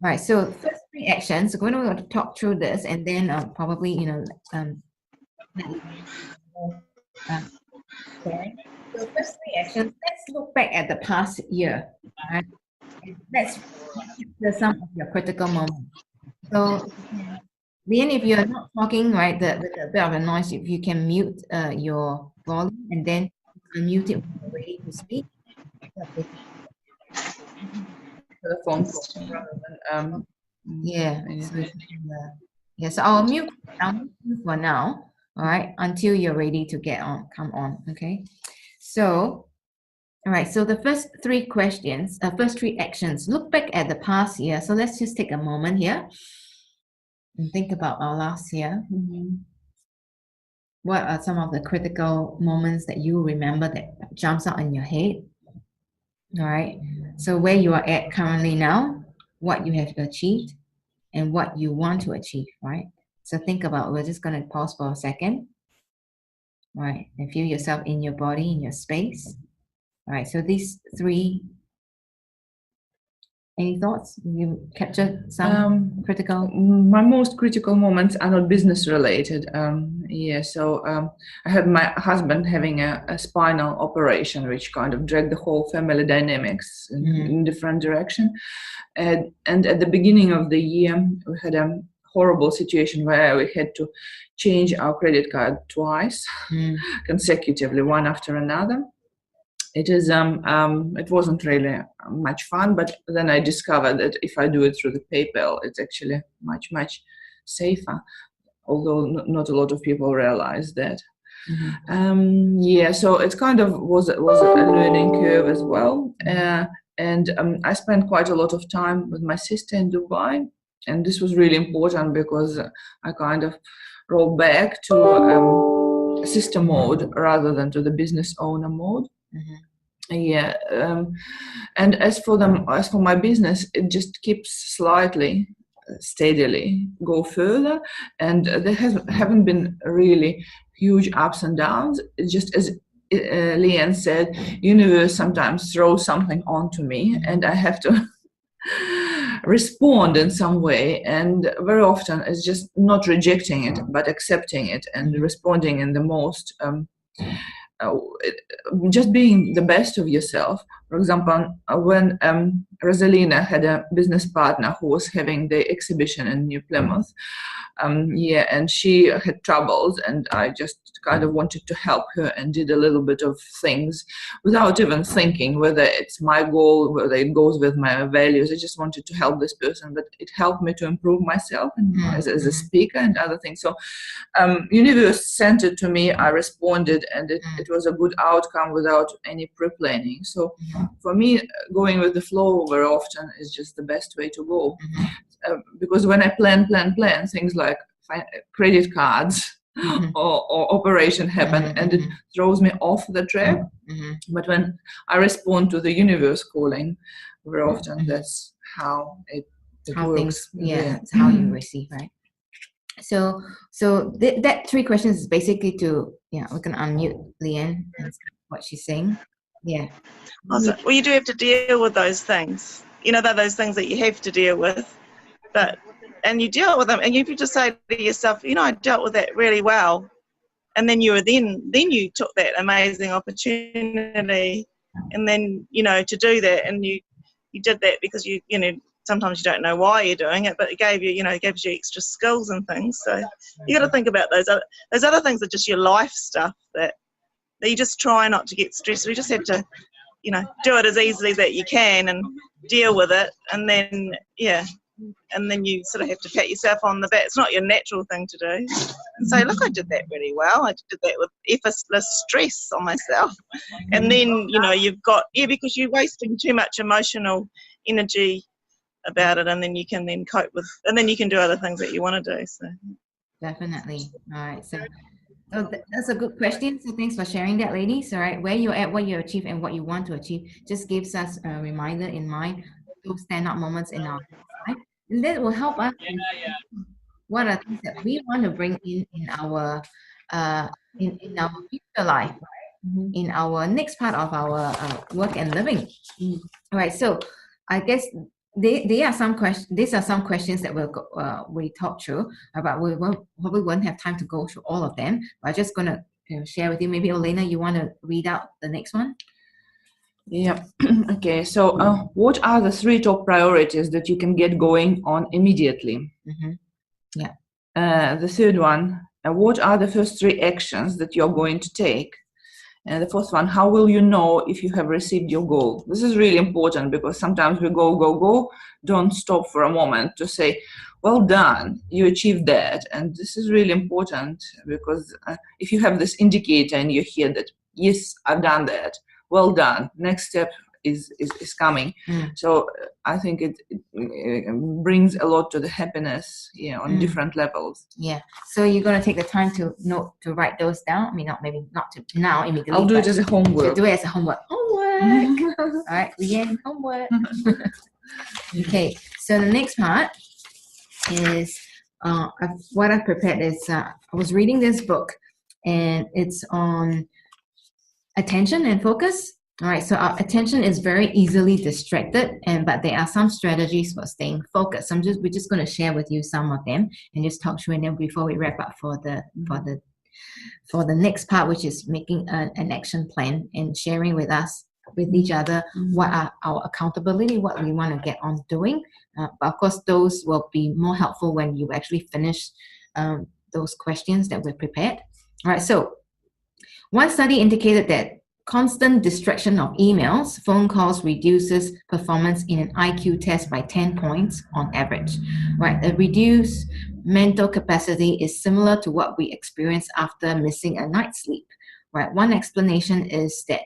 Right. So first 3 actions. We're going to talk through this, and then probably So first 3 actions. Let's look back at the past year. Right? Let's capture some of your critical moments. So, Lian, if you're not talking, right, with a bit of a noise, if you can mute your volume and then unmute it when you're ready to speak. The phone call rather than so I'll mute for now, all right, until you're ready to come on. Okay, so all right, so the first 3 questions, first 3 actions, look back at the past year. So let's just take a moment here and think about our last year. What are some of the critical moments that you remember that jumps out in your head? All right, so where you are at currently now, what you have achieved, and what you want to achieve, right? So think about, we're just going to pause for a second, all right, and feel yourself in your body, in your space. All right, so these 3, any thoughts? You captured some critical? My most critical moments are not business related. So I had my husband having a spinal operation, which kind of dragged the whole family dynamics in different direction. And at the beginning of the year, we had a horrible situation where we had to change our credit card twice consecutively, one after another. It wasn't really much fun, but then I discovered that if I do it through the PayPal, it's actually much, much safer, although not a lot of people realize that. So it kind of was a learning curve as well. And I spent quite a lot of time with my sister in Dubai, and this was really important because I kind of rolled back to sister mode rather than to the business owner mode. And as for my business, it just keeps slightly steadily go further, and there haven't been really huge ups and downs. It's just as Lian said, universe sometimes throws something onto me, and I have to respond in some way, and very often it's just not rejecting it but accepting it and responding in the most just being the best of yourself. For example, when Rosalina had a business partner who was having the exhibition in New Plymouth, and she had troubles, and I just kind of wanted to help her and did a little bit of things without even thinking whether it's my goal, whether it goes with my values. I just wanted to help this person, but it helped me to improve myself and as a speaker and other things. So universe sent it to me, I responded, and it was a good outcome without any pre-planning. So for me, going with the flow very often is just the best way to go. Because when I plan things like credit cards or operation happen, and it throws me off the track. But when I respond to the universe calling, very often that's how it works. It's how you receive, right? So that 3 questions is basically to, we're going to unmute Lian and see what she's saying. Yeah. Also, well, you do have to deal with those things. They're those things that you have to deal with. And you deal with them, and if you just say to yourself, I dealt with that really well, and then you took that amazing opportunity, and then to do that, and you did that because you sometimes you don't know why you're doing it, but it gave you gives you extra skills and things. So you got to think about those other things are just your life stuff that you just try not to get stressed. We just have to do it as easily that you can and deal with it, and then and then you sort of have to pat yourself on the back. It's not your natural thing to do. And say, look, I did that really well. I did that with effortless stress on myself. And then, you've got, because you're wasting too much emotional energy about it, and then you can then cope with, and then you can do other things that you want to do. So definitely. All right. So that's a good question. So thanks for sharing that, ladies. All right. Where you're at, what you achieve, and what you want to achieve just gives us a reminder in mind, those stand-up moments in our life. And that will help us what are things that we want to bring in our in our future life, in our next part of our work and living. All right. So I guess these are some questions that we talked through about. We probably won't have time to go through all of them, but I'm just going to share with you. Maybe Olena, you want to read out the next one? Yeah. Okay. So what are the 3 top priorities that you can get going on immediately? Yeah. The third one, what are the first 3 actions that you're going to take? And the fourth one, how will you know if you have received your goal? This is really important, because sometimes we go, don't stop for a moment to say, well done, you achieved that. And this is really important, because if you have this indicator and you hear that, yes, I've done that, well done, next step is coming. So I think it brings a lot to the happiness, on different levels. Yeah. So you're going to take the time to write those down. I mean, not now immediately. I'll do it as a homework. Do it as a homework. All right, Lian, homework. Okay. So the next part is what I've prepared is I was reading this book, and it's on attention and focus. All right, so our attention is very easily distracted, but there are some strategies for staying focused. We're just going to share with you some of them and just talk through them before we wrap up for the next part, which is making an action plan and sharing with each other what are our accountability, what we want to get on doing. But of course, those will be more helpful when you actually finish those questions that we're prepared. All right, so one study indicated that constant distraction of emails, phone calls reduces performance in an IQ test by 10 points on average. Right, a reduced mental capacity is similar to what we experience after missing a night's sleep. Right, one explanation is that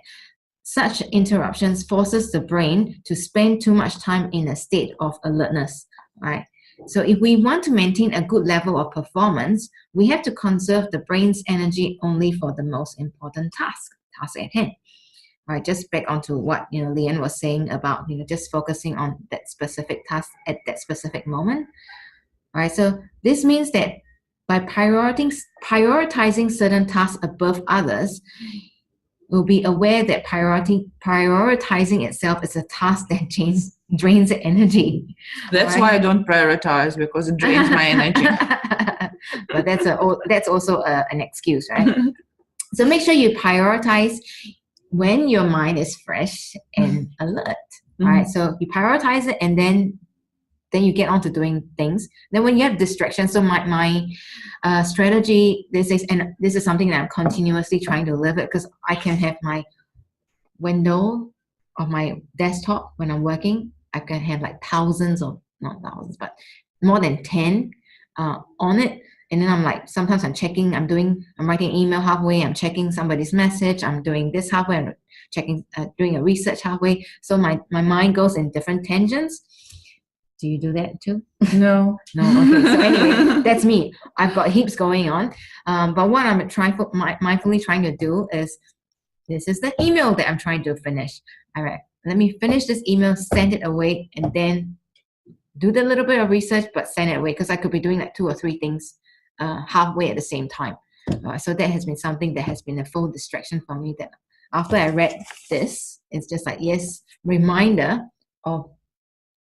such interruptions forces the brain to spend too much time in a state of alertness. Right, so if we want to maintain a good level of performance, we have to conserve the brain's energy only for the most important task at hand. Right, just back onto what Lian was saying about just focusing on that specific task at that specific moment. All right, so this means that by prioritizing certain tasks above others, we'll be aware that prioritizing itself is a task that drains energy. That's why I don't prioritize, because it drains my energy. But that's also an excuse, right? So make sure you prioritize when your mind is fresh and alert, right? So you prioritize it, and then you get on to doing things. Then when you have distractions, so my strategy, this is something that I'm continuously trying to live it, because I can have my window of my desktop when I'm working, I can have like thousands, or not thousands, but more than 10 on it. And then I'm like, sometimes I'm checking, I'm writing email halfway, I'm checking somebody's message, I'm doing this halfway, I'm checking, doing a research halfway. So my mind goes in different tangents. Do you do that too? No. No. Okay. So anyway, that's me. I've got heaps going on. But what I'm mindfully trying to do is, this is the email that I'm trying to finish. All right. Let me finish this email, send it away, and then do the little bit of research, but send it away, because I could be doing like 2 or 3 things halfway at the same time. So that has been something that has been a full distraction for me, that after I read this, it's just like, yes, reminder of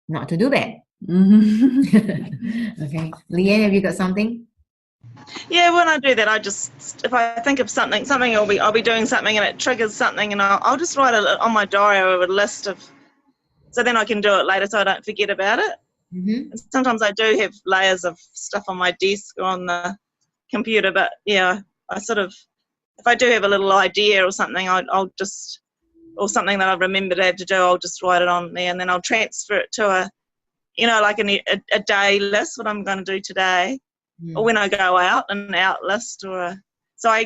not to do that. Okay. Lian, have you got something? Yeah, when I do that, I just, if I think of something, I'll be doing something and it triggers something, and I'll just write it on my diary with a list of, so then I can do it later so I don't forget about it. And sometimes I do have layers of stuff on my desk or on the computer, but yeah, I sort of, if I do have a little idea or something, I'll just, or something that I've remembered I have to do, I'll just write it on there, and then I'll transfer it to a, like a day list, what I'm going to do today, or when I go out, an out list, or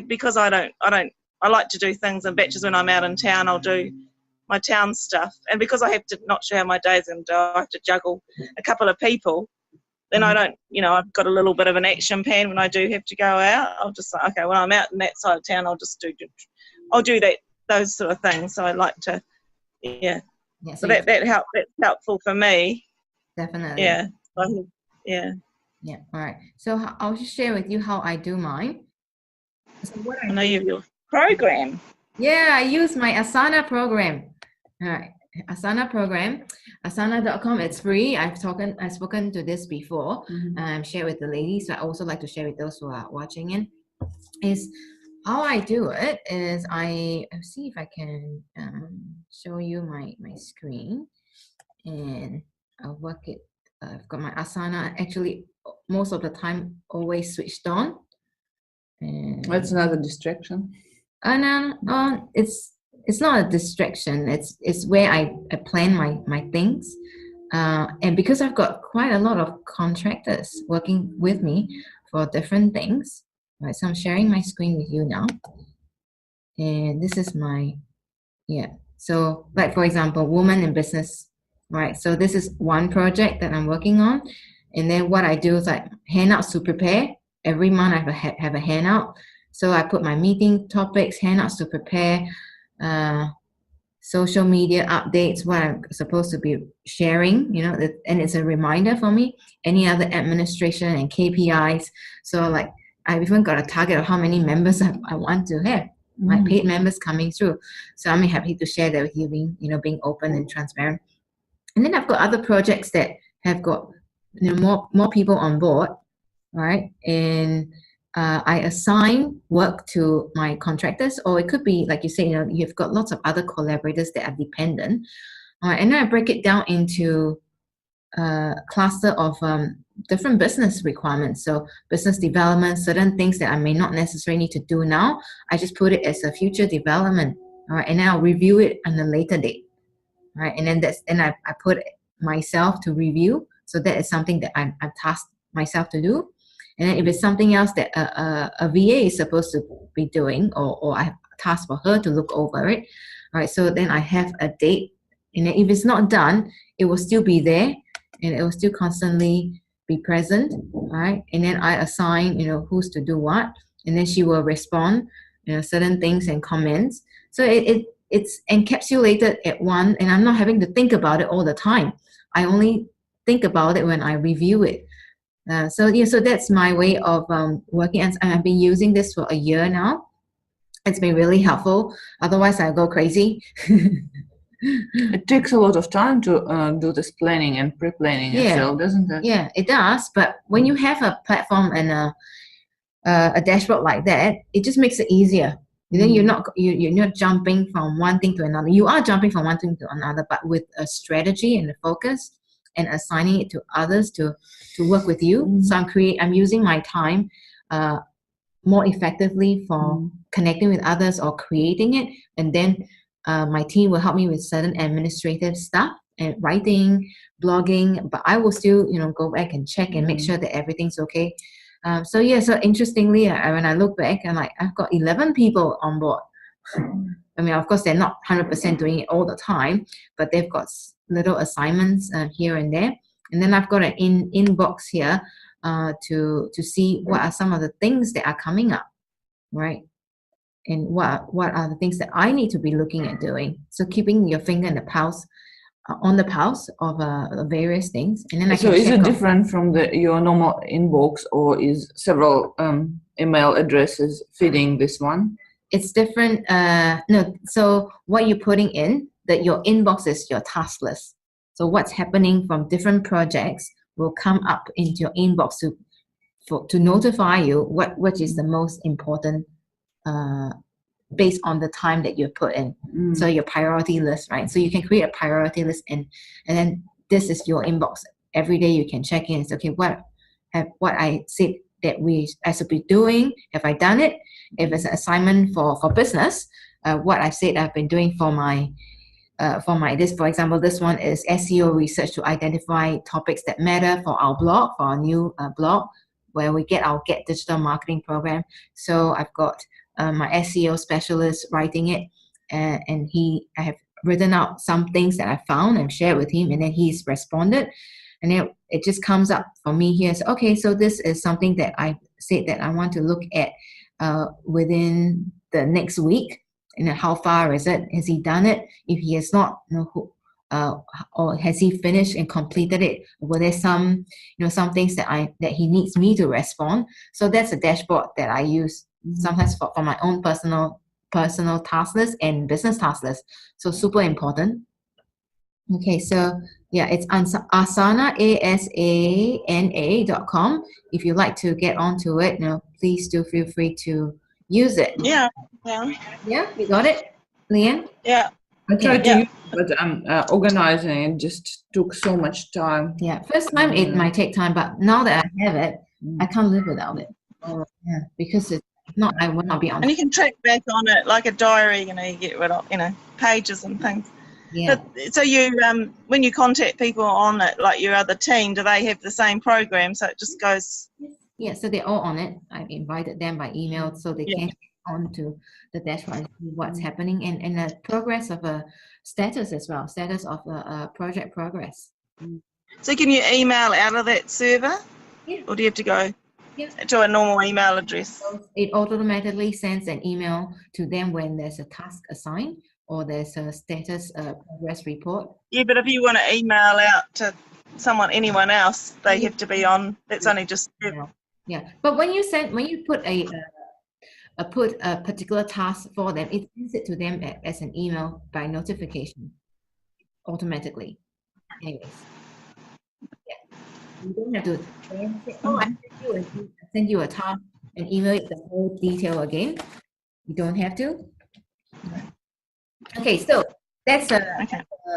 because I like to do things in batches. When I'm out in town, I'll do my town stuff, and because I have to, not sure how my day's going to go, I have to juggle a couple of people, then I don't, I've got a little bit of an action plan when I do have to go out. I'll just say, okay, when I'm out in that side of town, I'll do that, those sort of things. So I like to, so that's helpful for me. Definitely. Yeah. Yeah. All right. So I'll just share with you how I do mine. So what I know you have your program. Yeah, I use my Asana program. All right. Asana program, asana.com. It's free. I've spoken to this before. Share with the ladies. So I also like to share with those who are watching in. Is how I do it is I see if I can show you my screen, and I'll work it. I've got my Asana actually most of the time always switched on. And that's another distraction. No, it's not a distraction. It's where I plan my things, and because I've got quite a lot of contractors working with me for different things. Right, so I'm sharing my screen with you now, and this is my So, like for example, woman in business. Right, so this is one project that I'm working on, and then what I do is like handouts to prepare. Every month I have a handout. So I put my meeting topics, handouts to prepare, social media updates, what I'm supposed to be sharing, and it's a reminder for me, any other administration and KPIs. So like I've even got a target of how many members I want to have, my paid members coming through. So I'm happy to share that with you, being open and transparent. And then I've got other projects that have got more people on board, right? And I assign work to my contractors, or it could be like you say, you've got lots of other collaborators that are dependent, and then I break it down into a cluster of different business requirements. So business development, certain things that I may not necessarily need to do now, I just put it as a future development, all right, and then I'll review it on a later date, right? And then I put myself to review. So that is something that I'm tasked myself to do. And then if it's something else that a VA is supposed to be doing, or I have a task for her to look over it, all right, so then I have a date. And then if it's not done, it will still be there, and it will still constantly be present, all right? And then I assign, who's to do what, and then she will respond, certain things and comments. So it's encapsulated at one, and I'm not having to think about it all the time. I only think about it when I review it. So yeah, so that's my way of working, and I've been using this for a year now. It's been really helpful. Otherwise, I go crazy. It takes a lot of time to do this planning and pre-planning yourself, doesn't it? Yeah, it does. But when you have a platform and a dashboard like that, it just makes it easier. Then you're not jumping from one thing to another. You are jumping from one thing to another, but with a strategy and a focus, and assigning it to others to work with you. So I'm using my time more effectively for connecting with others or creating it, and then my team will help me with certain administrative stuff and writing, blogging, but I will still go back and check and make sure that everything's okay. So interestingly, when I look back, I've got 11 people on board. I mean, of course, they're not 100% doing it all the time, but they've got little assignments here and there. And then I've got an inbox here to see what are some of the things that are coming up, right? And what are the things that I need to be looking at doing. So keeping your finger in the pulse, on the pulse of various things, and then I can check. So is it different from your normal inbox, or is several email addresses feeding this one? It's different. No, so what you're putting in, that your inbox is your task list. So what's happening from different projects will come up into your inbox to notify you what is the most important based on the time that you put in. So your priority list, right? So you can create a priority list, and then this is your inbox. Every day you can check in. It's okay, what I said that I should be doing, have I done it? If it's an assignment for business, what I said I've been doing for my for example, this one is SEO research to identify topics that matter for our blog, for our new blog, where we get our Get Digital Marketing program. So I've got my SEO specialist writing it, and I have written out some things that I found and shared with him, and then he's responded, and then it just comes up for me here. So, okay, so this is something that I said that I want to look at within the next week. And how far is it? Has he done it? If he has not, or has he finished and completed it? Were there some things that he needs me to respond? So that's a dashboard that I use sometimes for my own personal task list and business task list. So super important. Okay, so yeah, it's Asana, ASANA.com. If you like to get onto it, please do feel free to use it. Yeah, you got it, Lian? Yeah. I tried to use it, but organizing it just took so much time. Yeah, first time it might take time, but now that I have it, I can't live without it. Yeah, because it's not, I will not be on. And you can track back on it like a diary. You get rid of pages and things. Yeah. But, so you when you contact people on it, like your other team, do they have the same program? So it just goes. Yeah, so they're all on it. I've invited them by email so they can get onto the dashboard and see what's happening, and the progress of a status as well, status of a project progress. So can you email out of that server? Yeah. Or do you have to go to a normal email address? It automatically sends an email to them when there's a task assigned or there's a status progress report. Yeah, but if you want to email out to anyone else, they have to be on. That's only just. Yeah, but when you put a particular task for them, it sends it to them as an email by notification automatically. Anyways, you don't have to say, I send you a task and email it the whole detail again. You don't have to. Okay, so that's a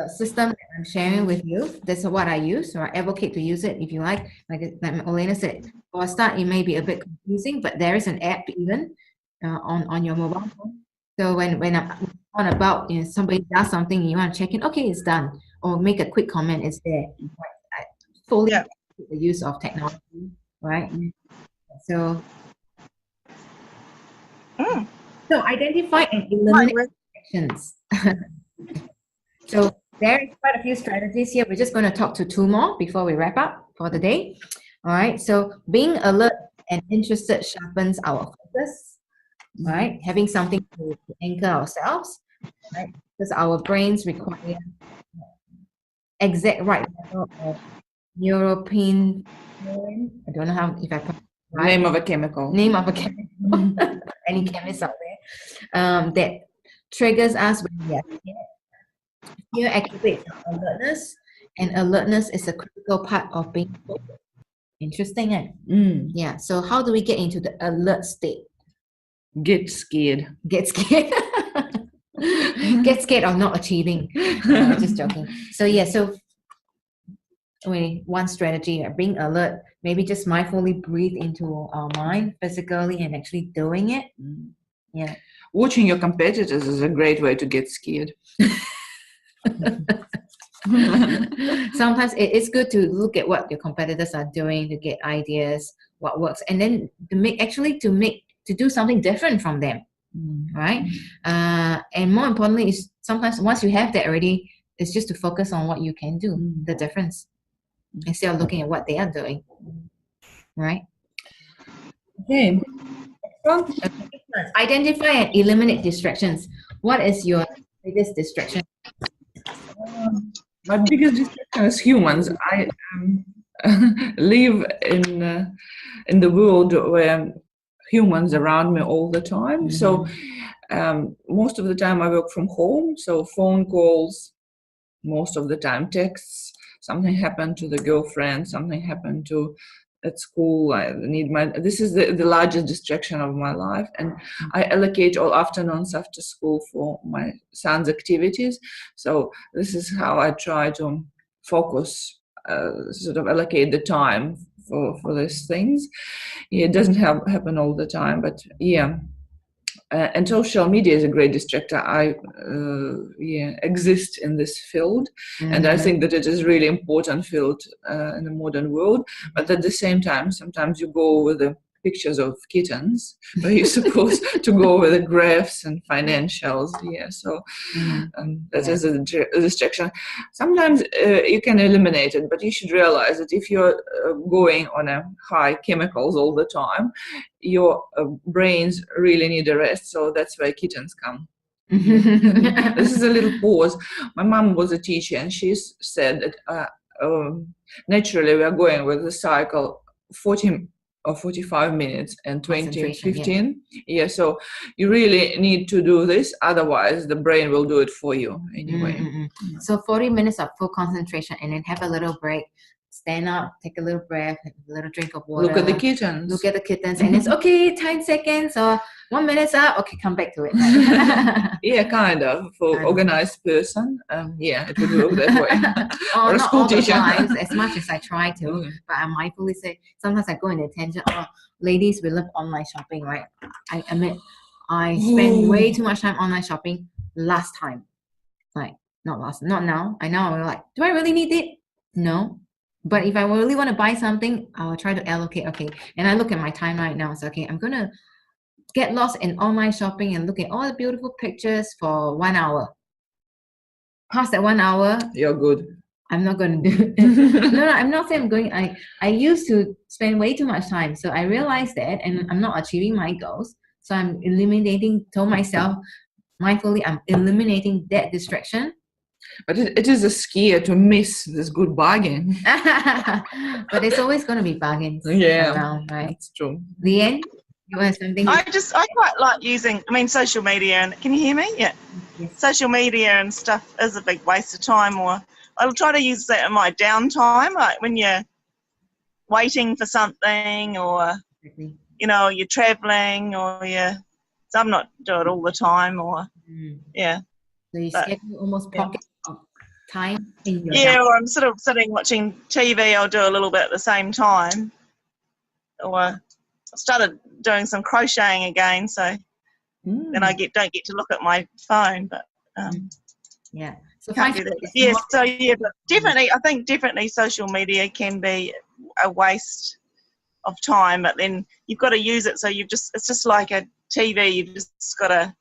system that I'm sharing with you. That's what I use. So I advocate to use it if you like. Like Olena said, for a start, it may be a bit confusing, but there is an app even on your mobile phone. So when I'm on about somebody does something and you want to check in, okay, it's done, or make a quick comment, it's there. I fully the use of technology, right? So identify and eliminate actions. So there is quite a few strategies here. We're just going to talk to two more before we wrap up for the day. All right. So being alert and interested sharpens our focus. Right. Having something to anchor ourselves. Right. Because our brains require exact right level of European, I don't know how, if I put right. Name of a chemical. Name of a chemical. Any chemists out there that triggers us when we are scared. Fear activates our alertness, and alertness is a critical part of being focused. Interesting, eh? Yeah. So how do we get into the alert state? Get scared. Get scared. Get scared of not achieving. Just joking. So yeah, so one strategy, being alert, maybe just mindfully breathe into our mind physically and actually doing it. Yeah. Watching your competitors is a great way to get scared. Sometimes it's good to look at what your competitors are doing to get ideas, what works, and then to do something different from them, right? And more importantly, is sometimes once you have that already, it's just to focus on what you can do, the difference, instead of looking at what they are doing, right? Okay. Identify and eliminate distractions. What is your biggest distraction? My biggest distraction is humans. I live in the world where humans around me all the time. So most of the time I work from home. So phone calls, most of the time texts. Something happened to the girlfriend. Something happened at school. This is the largest distraction of my life, and I allocate all afternoons after school for my son's activities. So this is how I try to focus, sort of allocate the time for these things. It doesn't happen all the time, but yeah. And social media is a great distractor. I exist in this field, and I think that it is really important field in the modern world. But at the same time, sometimes you go with the pictures of kittens, where you're supposed to go with the graphs and financials. Yeah, so that is a distraction. Sometimes you can eliminate it, but you should realize that if you're going on a high chemicals all the time, your brains really need a rest. So that's where kittens come. This is a little pause. My mom was a teacher, and she said that naturally we are going with the cycle 40 or 45 minutes and 20, 15. Yeah, so you really need to do this. Otherwise, the brain will do it for you anyway. So 40 minutes of full concentration, and then have a little break. Stand up, take a little breath, a little drink of water. Look at the kittens. Look at the kittens, and it's okay. 10 seconds or 1 minute's up. Okay, come back to it. Yeah, kind of. For organized person, yeah, it would look that way. Or a school teacher. Times, as much as I try to, but I mindfully say sometimes I go in the attention. Oh, ladies, we love online shopping, right? I admit I spend way too much time online shopping. Last time, not now. I know. I'm like, do I really need it? No. But if I really want to buy something, I will try to allocate. Okay, and I look at my time right now. So okay, I'm gonna get lost in online shopping and look at all the beautiful pictures for 1 hour. Past that 1 hour, you're good. I'm not going to do it. No, I'm not saying I'm going. I used to spend way too much time, so I realized that, and I'm not achieving my goals. So I'm told myself mindfully, I'm eliminating that distraction. But it is a scare to miss this good bargain. But it's always going to be bargains around, right? It's true. Lian, you have something? I quite like using, social media, and can you hear me? Yeah. Yes. Social media and stuff is a big waste of time, or I'll try to use that in my downtime, like when you're waiting for something, or, you're traveling, or so I'm not doing it all the time, or, yeah. So you schedule almost pocket of time in your or I'm sort of sitting watching TV. I'll do a little bit at the same time. Or I started doing some crocheting again, so then I don't get to look at my phone. But so can't do that. But definitely, I think social media can be a waste of time. But then you've got to use it. So it's just like a TV. You've just got to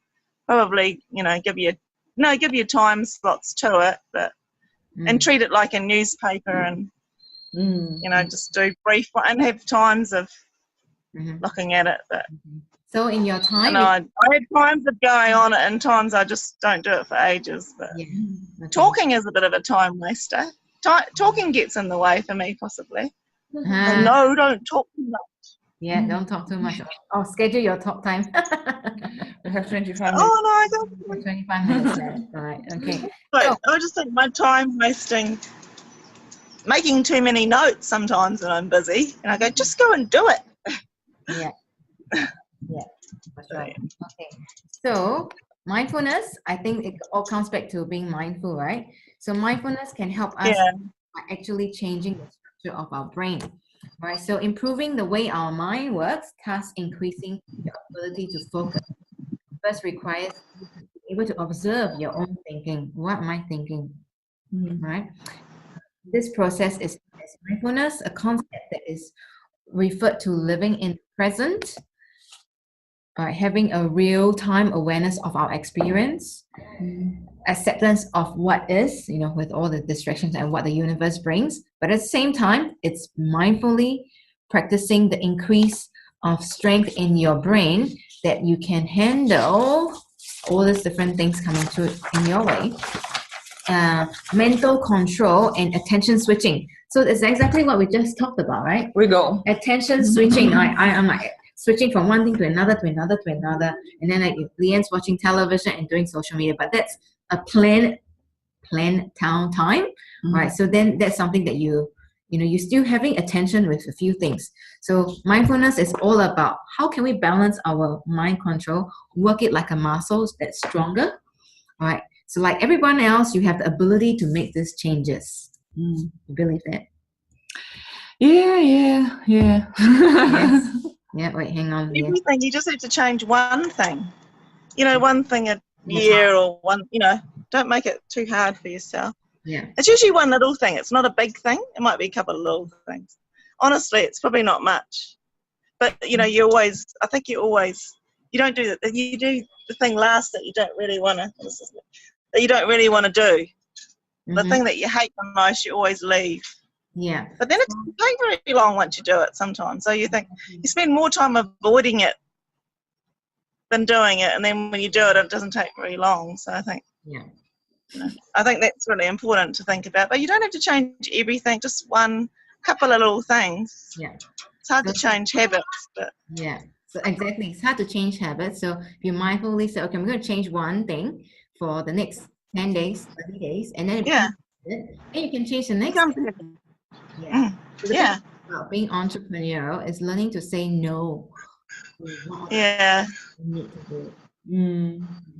probably give your time slots to it, but and treat it like a newspaper, and just do brief and have times of looking at it. But so in your time, I had times of going on it, and times I just don't do it for ages. But talking is a bit of a time waster. talking gets in the way for me, possibly. Ah, No, don't talk too much. yeah, don't talk too much. Oh, schedule your talk time. We have 25 minutes. Oh no, I don't. 25 minutes left. All right, okay. But I just think my time wasting, making too many notes sometimes when I'm busy, and I go, just go and do it. Yeah. Yeah, that's right. Okay. So mindfulness, I think it all comes back to being mindful, right? So mindfulness can help us Yeah. by actually changing the structure of our brain, right? So improving the way our mind works, thus increasing your ability to focus. First requires you to be able to observe your own thinking. What am I thinking? Right? This process is mindfulness, a concept that is referred to living in the present, having a real-time awareness of our experience, acceptance of what is, with all the distractions and what the universe brings. But at the same time, it's mindfully practicing the increase of strength in your brain that you can handle all these different things coming through in your way. Mental control and attention switching. So it's exactly what we just talked about, right? We go. Attention switching. I'm like switching from one thing to another, and then like Lian's watching television and doing social media. But that's a planned time, right? So then that's something that you're still having attention with a few things. So mindfulness is all about how can we balance our mind control, work it like a muscle that's stronger, right? So like everyone else, you have the ability to make these changes. You believe that? Yeah. Yes. Yeah, wait, hang on. Everything, you just have to change one thing. One thing a year or one, don't make it too hard for yourself. Yeah. It's usually one little thing. It's not a big thing. It might be a couple of little things. Honestly, it's probably not much. But, you don't do that. You do the thing last that you don't really want to do. The thing that you hate the most, you always leave. Yeah. But then it doesn't take very long once you do it sometimes. So you think you spend more time avoiding it than doing it, and then when you do it, it doesn't take very long. So I think, I think that's really important to think about. But you don't have to change everything, just one couple of little things. Yeah. It's hard to change habits, but yeah. So exactly, it's hard to change habits. So if you mindfully say, okay, I'm going to change one thing for the next 10 days, 30 days, and then then you can change the next thing. Yeah. So the thing about being entrepreneurial is learning to say no. Yeah.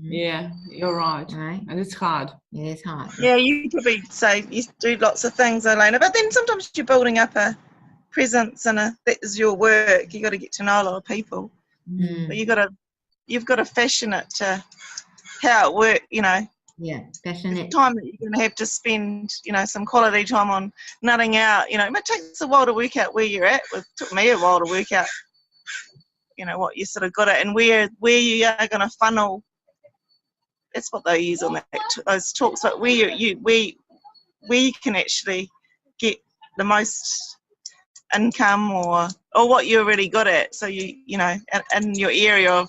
Yeah, you're right. And it's hard. It is hard. Yeah, you probably say you do lots of things, Olena, but then sometimes you're building up a presence and that is your work. You got to get to know a lot of people. But you've got to fashion it to how it works, Yeah, passionate. Time that you're going to have to spend, some quality time on nutting out. It takes a while to work out where you're at. It took me a while to work out, what you sort of got at and where you are going to funnel. That's what they use on those talks, but where you can actually get the most income or what you're really good at. So in your area of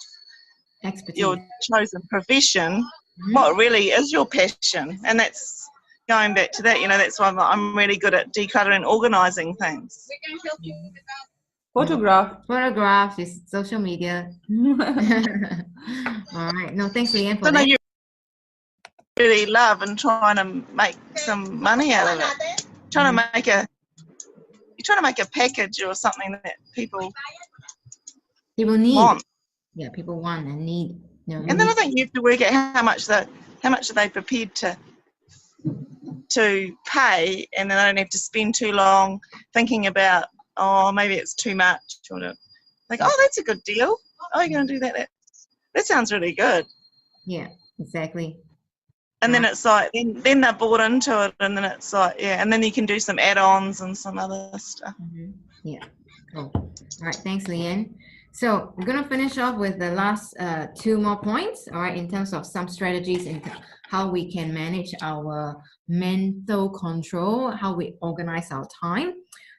expertise, your chosen profession. What really is your passion? And that's going back to that, that's why I'm really good at decluttering, organising things. We can help you with that. Photographs is social media. All right. No, thanks, Lian, for that. You really love and trying to make some money out of it. You're trying to make a package or something that people need. Want. Yeah, people want and need. And then I think you have to work out how much are they prepared to pay, and then I don't have to spend too long thinking about, maybe it's too much, or like, that's a good deal. You're going to do that? That sounds really good. Yeah, exactly. And then it's like, then they're bought into it, and then it's like, and then you can do some add-ons and some other stuff. Yeah, cool. All right, thanks, Lian. So we're going to finish off with the last 2 more points, all right, in terms of some strategies in how we can manage our mental control, how we organize our time.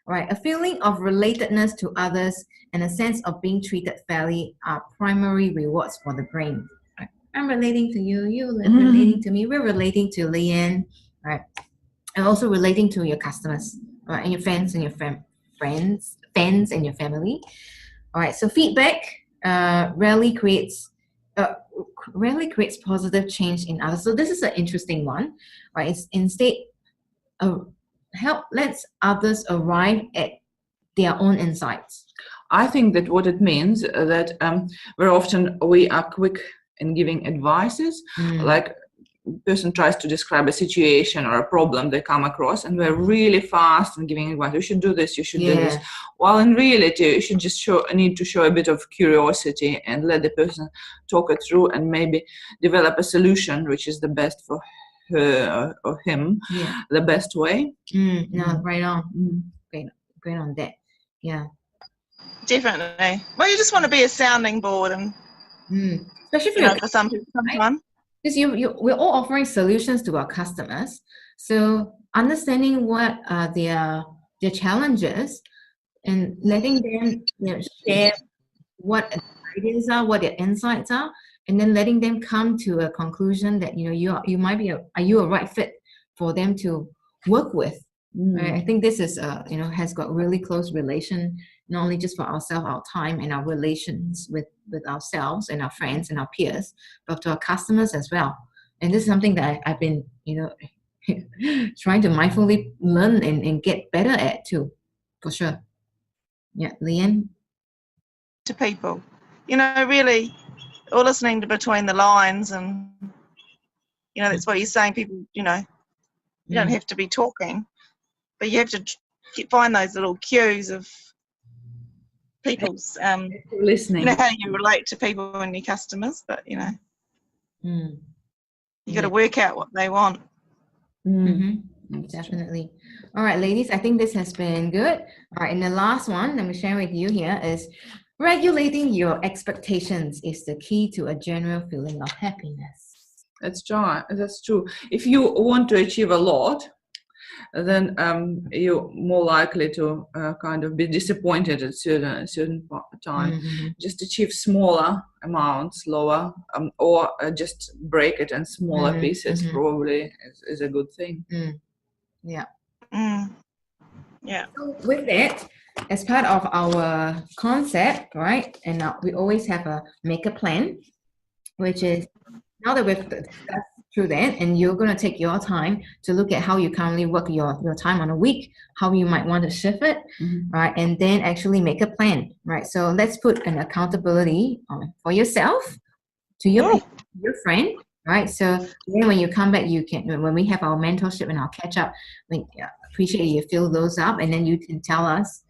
All right, a feeling of relatedness to others and a sense of being treated fairly are primary rewards for the brain. Right. I'm relating to you, you're relating to me, we're relating to Lian. All right. and also relating to your customers, right, and your friends and your fans and your family. All right, so feedback rarely creates positive change in others. So this is an interesting one, right? It's instead lets others arrive at their own insights. I think that what it means that very often we are quick in giving advices, like person tries to describe a situation or a problem they come across, and we're really fast in giving advice. You should do this, you should do this. While in reality, you should just need to show a bit of curiosity and let the person talk it through and maybe develop a solution which is the best for her or him, the best way. No, right on. Great on that. Yeah. Definitely. Well, you just want to be a sounding board, and especially for some people, sometimes. Because we're all offering solutions to our customers, so understanding what are their challenges and letting them share what their ideas are, what their insights are, and then letting them come to a conclusion that you might be are you a right fit for them to work with. Right? I think this is has got really close relation, not only just for ourselves, our time and our relations with ourselves and our friends and our peers, but to our customers as well. And this is something that I've been trying to mindfully learn and get better at too, for sure. Yeah, Lian? To people, really, or listening to between the lines, and that's what you're saying. People, you don't have to be talking, but you have to find those little cues of people's listening. How you relate to people and your customers, but you got to work out what they want. Definitely. All right, ladies, I think this has been good. All right, and the last one I'm sharing with you here is regulating your expectations is the key to a general feeling of happiness. That's true. If you want to achieve a lot, then you're more likely to kind of be disappointed at certain time. Just achieve smaller amounts, slower, or just break it in smaller pieces. Probably is a good thing. Yeah. Yeah. So with that, as part of our concept, right? And we always have a make a plan, which is now that we've discussed through that, and you're going to take your time to look at how you currently work your time on a week, how you might want to shift it, right? And then actually make a plan, right? So let's put an accountability for yourself, to your friend, right? So then when you come back, when we have our mentorship and our catch up, we appreciate you fill those up, and then you can tell us,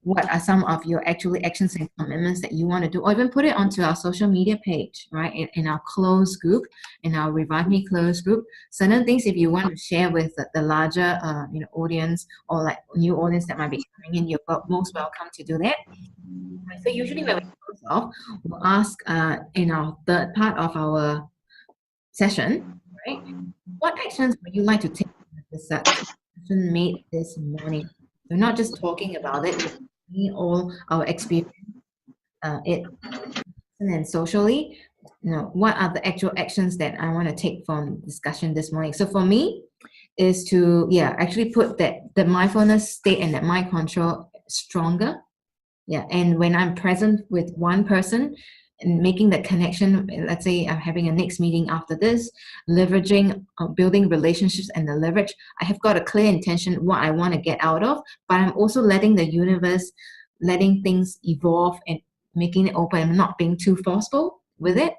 what are some of your actions and commitments that you want to do, or even put it onto our social media page, right? In our closed group, in our Revive Me closed group. Certain things, if you want to share with the larger, audience, or like new audience that might be coming in, you're most welcome to do that. So usually when we close off, we'll ask in our third part of our session, right? What actions would you like to take the session made this morning? We're not just talking about it, all our experience, and socially, what are the actual actions that I want to take from discussion this morning? So for me, is to actually put the mindfulness state and that mind control stronger. And when I'm present with one person and making that connection, let's say I'm having a next meeting after this, leveraging, building relationships and the leverage, I have got a clear intention what I want to get out of, but I'm also letting the universe, letting things evolve and making it open and not being too forceful with it.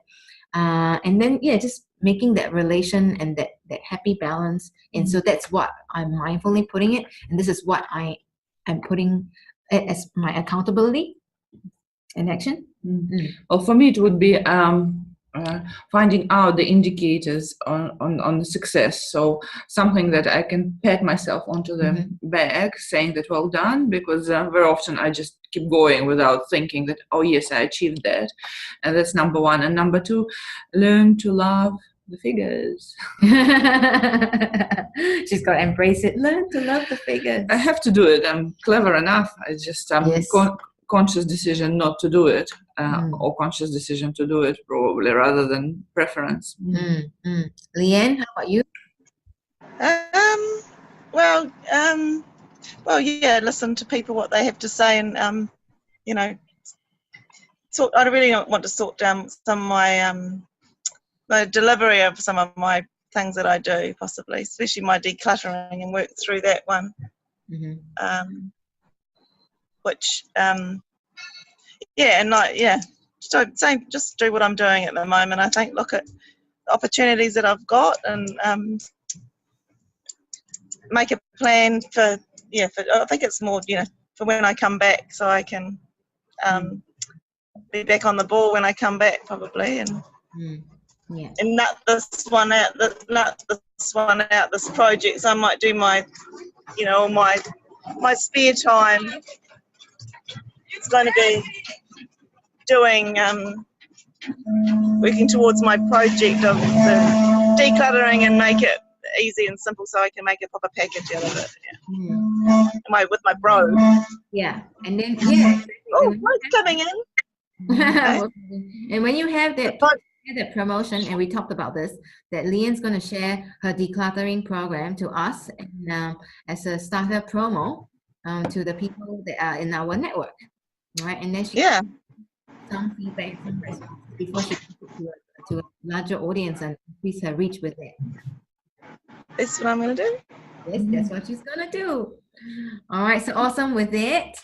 And then, just making that relation and that happy balance. And so that's what I'm mindfully putting it. And this is what I'm putting it as my accountability and action. Well, for me, it would be finding out the indicators on the success. So something that I can pat myself onto the back, saying that well done, because very often I just keep going without thinking that, oh yes, I achieved that. And that's number one. And number two, learn to love the figures. She's got to embrace it. Learn to love the figures. I have to do it. I'm clever enough. I just conscious decision not to do it, or conscious decision to do it, probably, rather than preference. Lian, how about you? Well, yeah, listen to people, what they have to say, and you know, I really don't want to sort down some of my the delivery of some of my things that I do, possibly, especially my decluttering, and work through that one. Mm-hmm. Which yeah, and so same, just do what I'm doing at the moment. I think look at opportunities that I've got, and make a plan for I think it's more for when I come back, so I can be back on the ball when I come back, probably, and Yeah. and nut this one out, this project. So I might do my my spare time. It's going to be doing working towards my project of the decluttering and make it easy and simple, so I can make a proper package out of it. Yeah. With my bro. Yeah, and then exactly. Oh, what's coming in? And when you have that promotion, and we talked about this, that Lian's going to share her decluttering program to us, and as a starter promo to the people that are in our network, right? And then she some feedback, some response before she puts it to a larger audience and increase her reach with it. That's what I'm going to do. Yes, that's what she's going to do. All right, so awesome with it.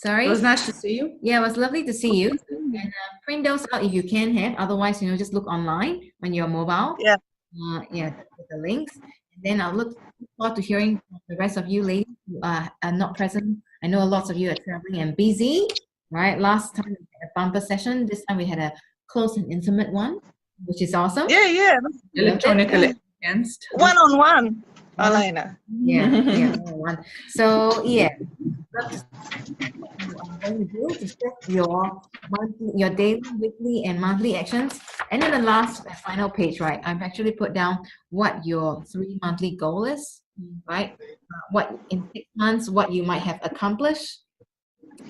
Sorry? It was nice to see you. Yeah, it was lovely to see you. And print those out if you can have. Otherwise, just look online on your mobile. Yeah. With the links. And then I'll look forward to hearing from the rest of you ladies who are not present. I know lots of you are traveling and busy, right? Last time we had a bumper session. This time we had a close and intimate one, which is awesome. Yeah. Electronically against. One-on-one, Olena. Yeah, one-on-one. So, yeah. What I'm going to do to set your daily, weekly, and monthly actions. And then the last final page, right? I've actually put down what your 3 monthly goal is, right? What in 6 months, what you might have accomplished.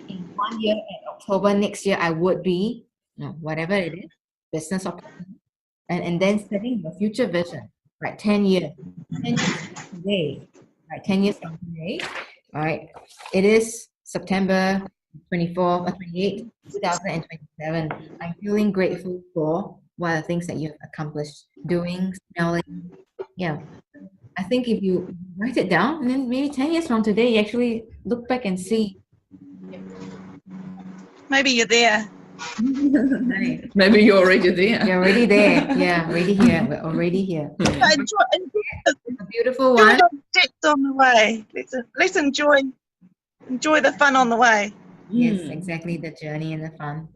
In 1 year, in October next year, I would be, whatever it is, business opportunity. And then setting your future vision, right? 10 years. 10 years from today, right? 10 years from today, all right? It is September 28, 2027. I'm feeling grateful for what are the things that you have accomplished, doing, smelling. Yeah. I think if you write it down, and then maybe 10 years from today, you actually look back and see. Maybe you're there. Maybe you're already there. You're already there. Yeah, already here. We're already here. A beautiful one. Steps on the way. Let's enjoy the fun on the way. Yes, exactly, the journey and the fun.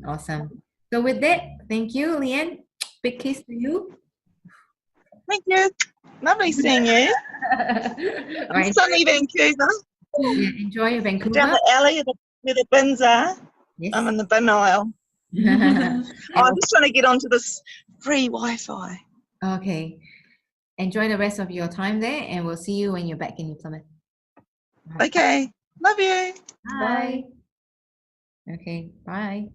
Awesome. So with that, thank you, Lian. Big kiss to you. Thank you. Lovely seeing you. Right. Sunny Vancouver. Yeah, enjoy Vancouver. Down the alley where the bins are. Yes. I'm in the bin aisle. I'm just trying to get onto this free Wi-Fi. Okay. Enjoy the rest of your time there, and we'll see you when you're back in New Plymouth. Okay. Love you. Bye. Okay. Bye.